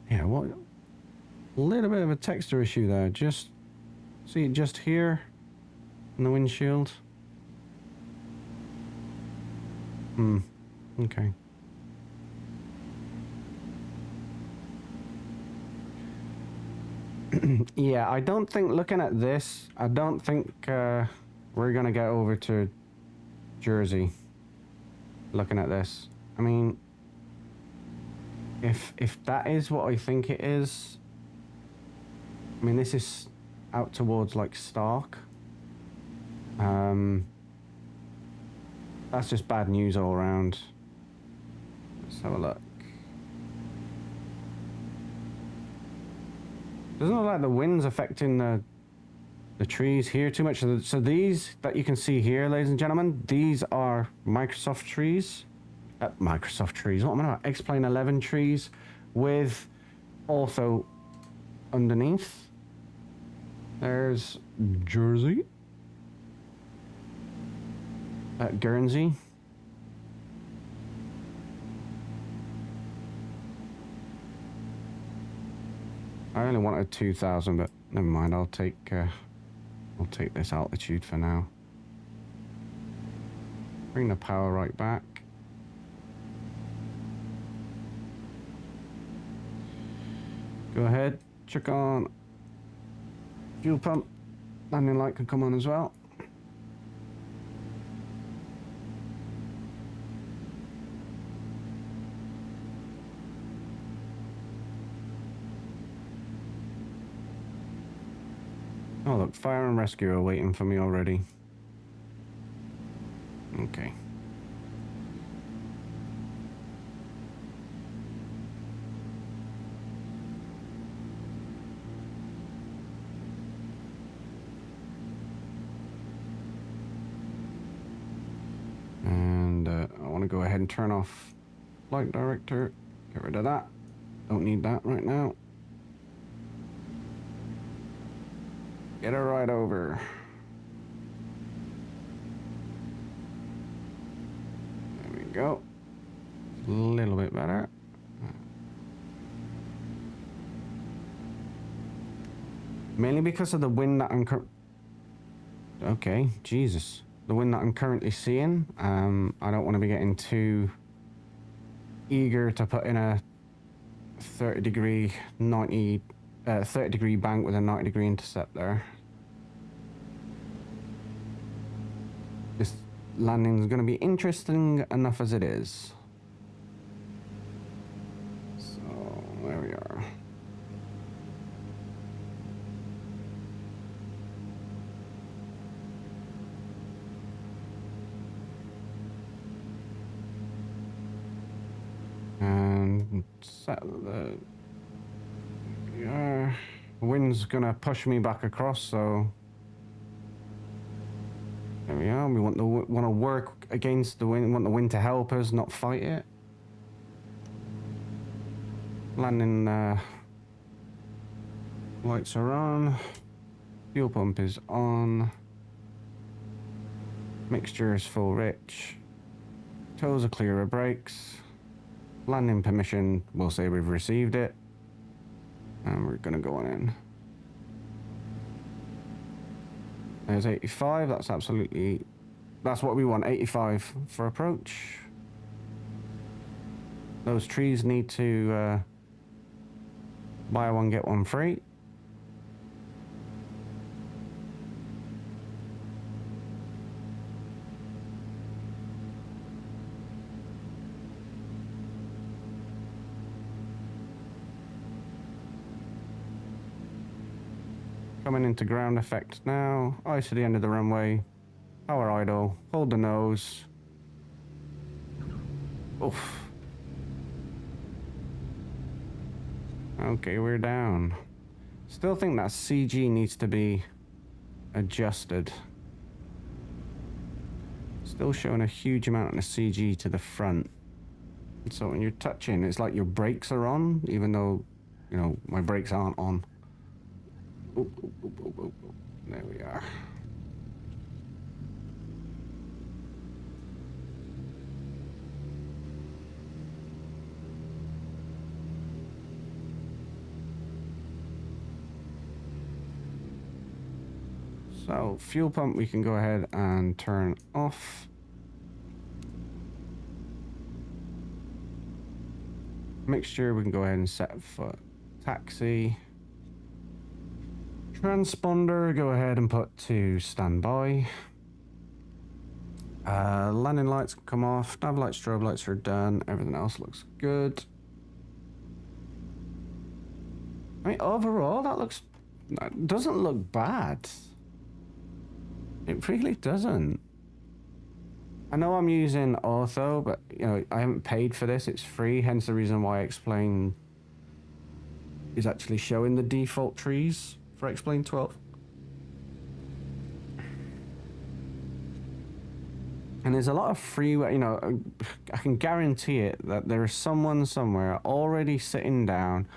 Yeah, what? A little bit of a texture issue there. Just see it just here in the windshield. Okay. Yeah, I don't think, looking at this, I don't think we're gonna get over to Jersey. Looking at this, I mean, if that is what I think it is, I mean, this is out towards like Stark. That's just bad news all around. Let's have a look. Doesn't look like the wind's affecting the trees here too much. So these that you can see here, ladies and gentlemen, these are Microsoft trees. Microsoft trees, what am I about? X-Plane 11 trees with also underneath. There's Jersey. Guernsey. I only wanted 2,000, but never mind. I'll take this altitude for now. Bring the power right back. Go ahead, check on fuel pump. Landing light can come on as well. Oh look, fire and rescue are waiting for me already. Okay. And I want to go ahead and turn off flight director. Get rid of that. Don't need that right now. Get her right over. There we go. A little bit better. Mainly because of the wind that I'm okay, Jesus. The wind that I'm currently seeing. I don't want to be getting too eager to put in a 30 degree bank with a 90 degree intercept there. This landing is going to be interesting enough as it is. So, there we are. And set the... Yeah, the wind's gonna push me back across, so there we are. We want to work against the wind. We want the wind to help us, not fight it. Landing lights are on. Fuel pump is on. Mixture is full rich. Toes are clear of brakes. Landing permission, we'll say we've received it. And we're gonna go on in. There's 85, that's what we want, 85 for approach. Those trees need to buy one, get one free. Coming into ground effect now. Ice to the end of the runway. Power idle. Hold the nose. Oof. Okay, we're down. Still think that CG needs to be adjusted. Still showing a huge amount of CG to the front. So when you're touching, it's like your brakes are on, even though, you know, my brakes aren't on. Oop, oop, oop, oop, oop, oop. There we are. So, fuel pump we can go ahead and turn off. Mixture we can go ahead and set for taxi. Transponder, go ahead and put to standby. Landing lights can come off. Nav lights, strobe lights are done. Everything else looks good. I mean, overall, that doesn't look bad. It really doesn't. I know I'm using ortho, but you know, I haven't paid for this. It's free, hence the reason why Explain is actually showing the default trees for Explain 12. And there's a lot of free, you know, I can guarantee it that there is someone somewhere already sitting down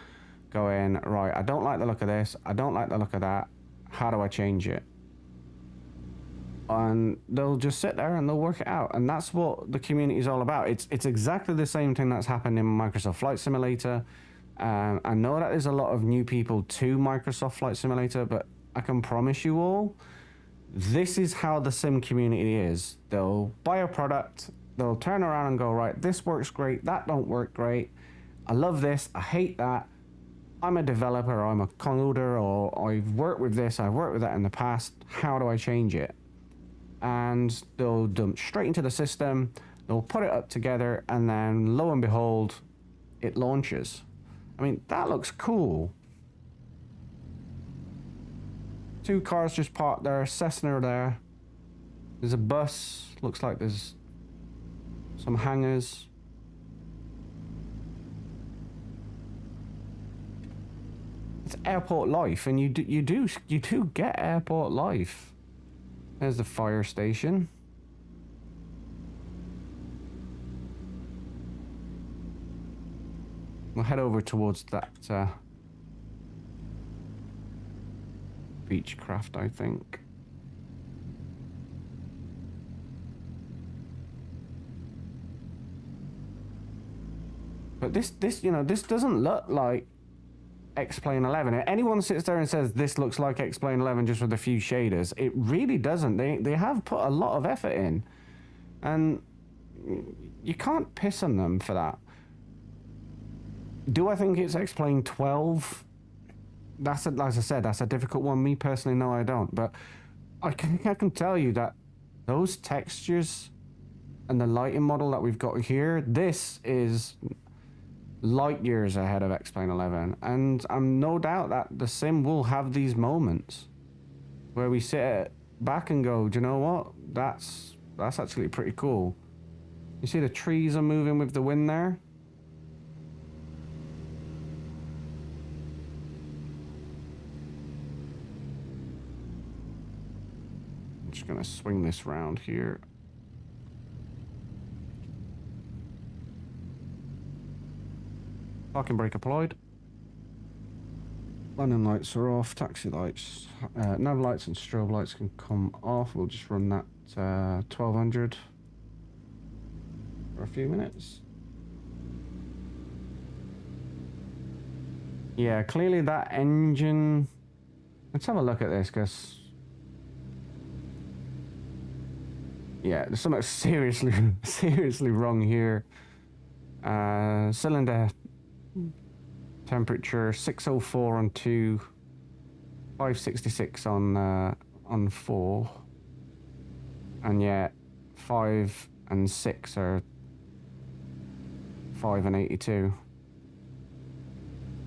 going, right, I don't like the look of this, I don't like the look of that, how do I change it? And they'll just sit there and they'll work it out. And that's what the community is all about. It's exactly the same thing that's happened in Microsoft Flight Simulator. I know that there's a lot of new people to Microsoft Flight Simulator, but I can promise you all, this is how the sim community is. They'll buy a product, they'll turn around and go, right, this works great, that don't work great, I love this, I hate that, I'm a developer, I'm a coder, or I've worked with this, I've worked with that in the past, how do I change it? And they'll dump straight into the system, they'll put it up together, and then lo and behold, it launches. I mean, that looks cool. 2 cars just parked there, Cessna there. There's a bus, looks like there's some hangars. It's airport life, and you do get airport life. There's the fire station. We'll head over towards that Beechcraft, I think. But this, you know, this doesn't look like X-Plane 11. If anyone sits there and says this looks like X-Plane 11 just with a few shaders, it really doesn't. They have put a lot of effort in, and you can't piss on them for that. Do I think it's X-Plane 12? As I said, that's a difficult one. Me personally, no, I don't. But I can tell you that those textures and the lighting model that we've got here, this is light years ahead of X-Plane 11. And I'm no doubt that the sim will have these moments where we sit back and go, do you know what? That's actually pretty cool. You see the trees are moving with the wind there? Just gonna swing this round here. Parking brake applied. Landing lights are off. Taxi lights, nav lights and strobe lights can come off. We'll just run that 1200 for a few minutes. Yeah, clearly that engine. Let's have a look at this, because yeah, there's something seriously wrong here. Cylinder temperature 604 on 2, 566 on 4, and yet 5 and 6 are 5 and 82.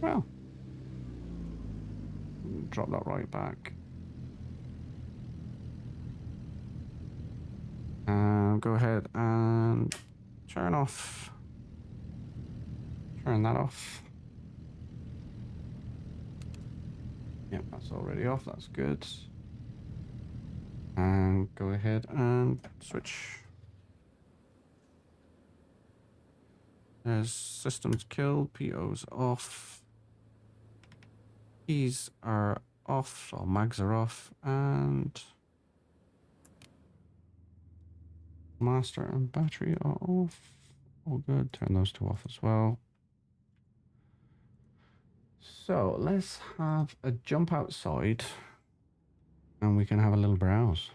Well, drop that right back. Go ahead and turn that off. Yep, that's already off. That's good. And go ahead and switch. There's systems killed, PO's off. Keys are off, or mags are off, and master and battery are off. All good. Turn those two off as well. So let's have a jump outside and we can have a little browse.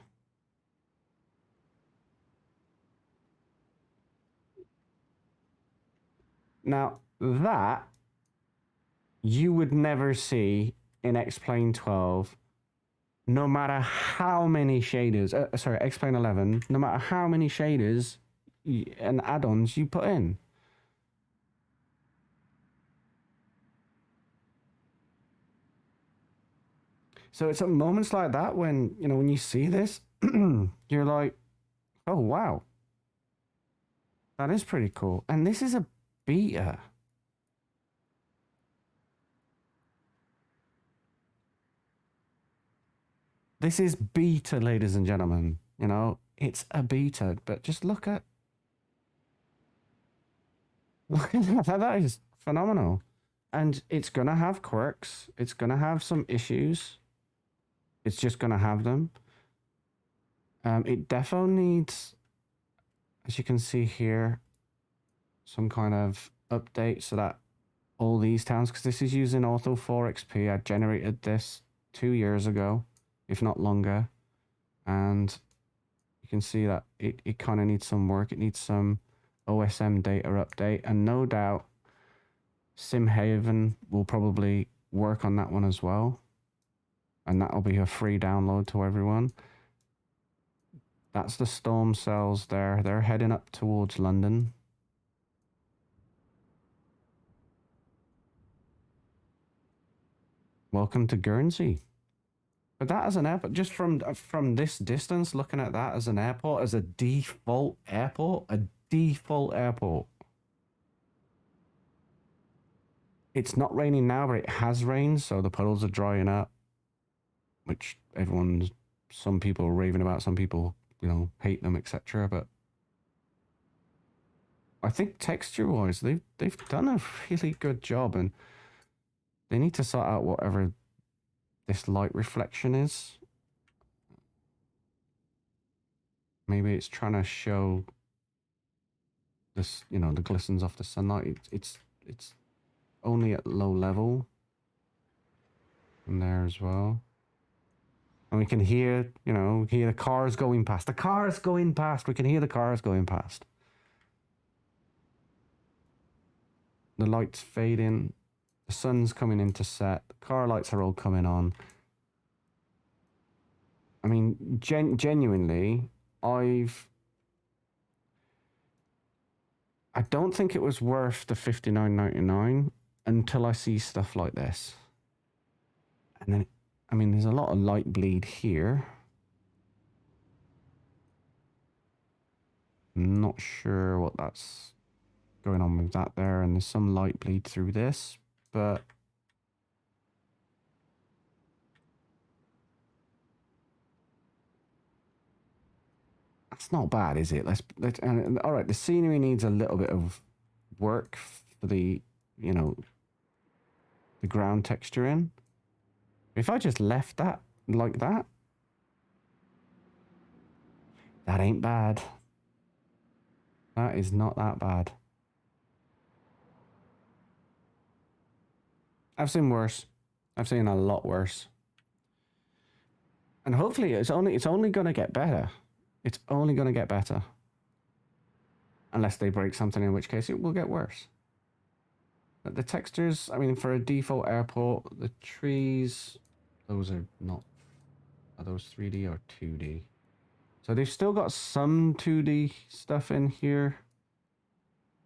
Now that you would never see in XP12, no matter how many shaders, sorry, XP11, no matter how many shaders and add-ons you put in. So it's at moments like that when, you know, when you see this, you're like, oh, wow. That is pretty cool. And this is a beta. This is beta, ladies and gentlemen. You know, it's a beta, but just look at that. That is phenomenal. And it's going to have quirks. It's going to have some issues. It's just going to have them. It definitely needs, as you can see here, some kind of update so that all these towns, because this is using Auto 4 XP. I generated this 2 years ago, if not longer. And you can see that it kind of needs some work. It needs some OSM data update. And no doubt, SimHaven will probably work on that one as well. And that'll be a free download to everyone. That's the storm cells there. They're heading up towards London. Welcome to Guernsey. But that as an airport, just from this distance, looking at that as an airport, as a default airport, It's not raining now, but it has rained, so the puddles are drying up, which some people are raving about, some people, you know, hate them, etc. But I think texture-wise, they've done a really good job, and they need to sort out whatever this light reflection is. Maybe it's trying to show this, you know, the glistens off the sunlight. It's only at low level. And there as well. And we can hear, you know, hear the cars going past. The cars going past. We can hear the cars going past. The lights fading. The sun's coming into set. The car lights are all coming on. I mean, genuinely, I don't think it was worth the $59.99 until I see stuff like this. And then, I mean, there's a lot of light bleed here. I'm not sure what that's going on with that there. And there's some light bleed through this, but that's not bad, is it? And all right, the scenery needs a little bit of work for the, you know, the ground texture in. If I just left that like that, that ain't bad. That is not that bad. I've seen worse. I've seen a lot worse. And hopefully it's only going to get better. It's only going to get better. Unless they break something, in which case it will get worse. But the textures, I mean, for a default airport, the trees, those are not, are those 3D or 2D? So they've still got some 2D stuff in here.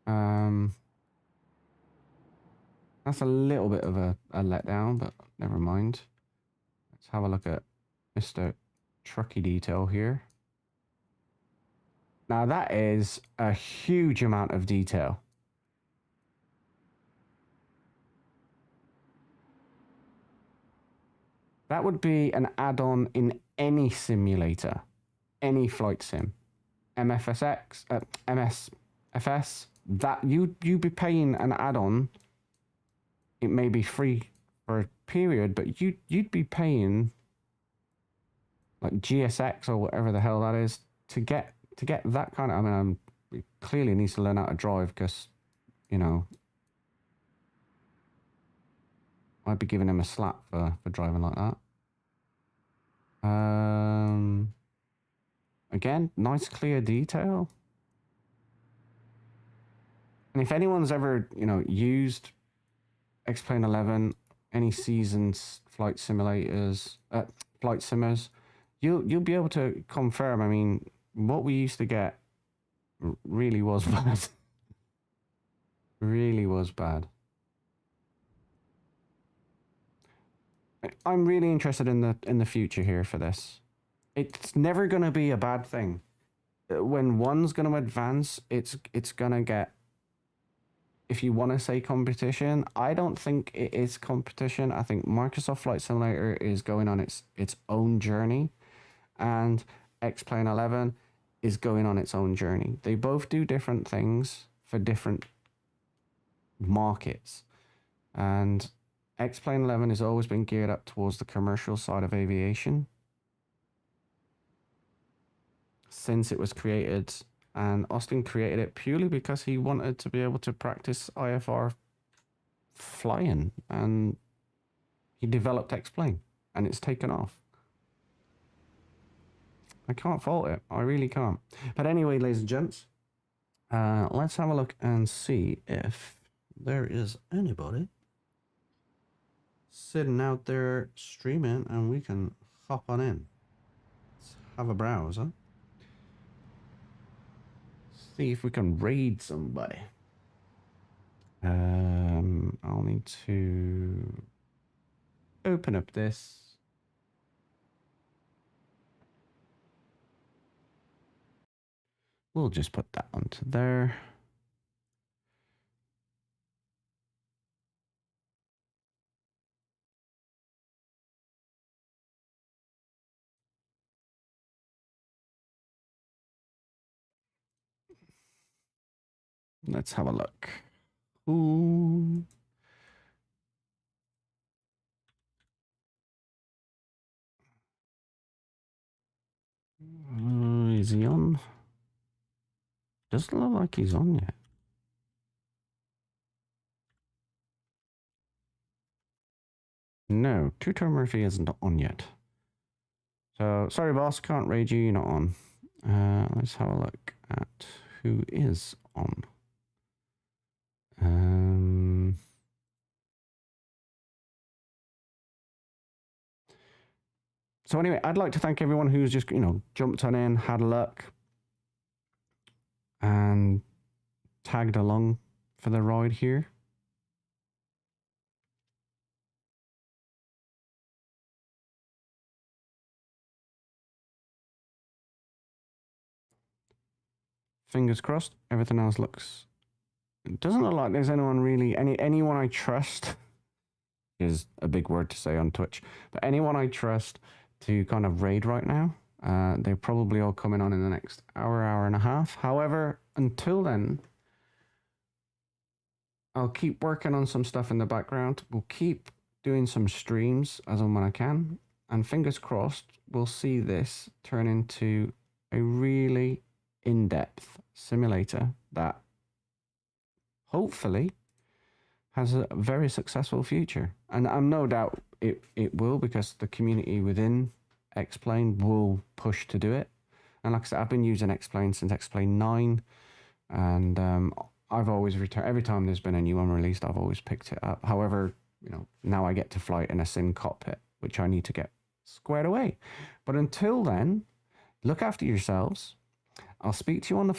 That's a little bit of a letdown, but never mind. Let's have a look at Mr. Trucky Detail here. Now that is a huge amount of detail. That would be an add-on in any simulator, any flight sim, MFSX, MSFS. That you'd be paying an add-on. It may be free for a period, but you'd be paying like GSX or whatever the hell that is to get that kind of. I mean, he clearly needs to learn how to drive because, you know, I'd be giving him a slap for driving like that. Again, nice clear detail. And if anyone's ever, you know, used X-Plane 11, any seasons flight simulators, flight simmers, you'll be able to confirm. I mean, what we used to get really was bad. Really was bad. I'm really interested in the future here for this. It's never going to be a bad thing. When one's going to advance, it's going to get, if you want to say competition, I don't think it is competition. I think Microsoft Flight Simulator is going on its own journey, and X-Plane 11 is going on its own journey. They both do different things for different markets, and X-Plane 11 has always been geared up towards the commercial side of aviation since it was created, and Austin created it purely because he wanted to be able to practice IFR flying, and he developed X-Plane, and it's taken off. I can't fault it. I really can't. But anyway, ladies and gents, let's have a look and see if there is anybody sitting out there streaming and we can hop on in. Let's have a browse, huh? See if we can raid somebody. I'll need to open up this. We'll just put that onto there. Let's have a look. Ooh. Is he on? Doesn't look like he's on yet. No, Tutor Murphy isn't on yet. So, sorry boss, can't raid you, you're not on. Let's have a look at who is on. So anyway, I'd like to thank everyone who's just, you know, jumped on in, had a look, and tagged along for the ride here. Fingers crossed, everything else looks... It doesn't look like there's anyone really... Anyone I trust is a big word to say on Twitch, but anyone I trust to kind of raid right now, they're probably all coming on in the next hour and a half. However, until then, I'll keep working on some stuff in the background. We'll keep doing some streams as and when I can, and fingers crossed, we'll see this turn into a really in-depth simulator that hopefully has a very successful future. And I'm no doubt it will, because the community within X-Plane will push to do it. And like I said, I've been using X-Plane since X-Plane 9, and I've always returned, every time there's been a new one released, I've always picked it up. However, you know, now I get to fly it in a sim cockpit, which I need to get squared away. But until then, look after yourselves. I'll speak to you on the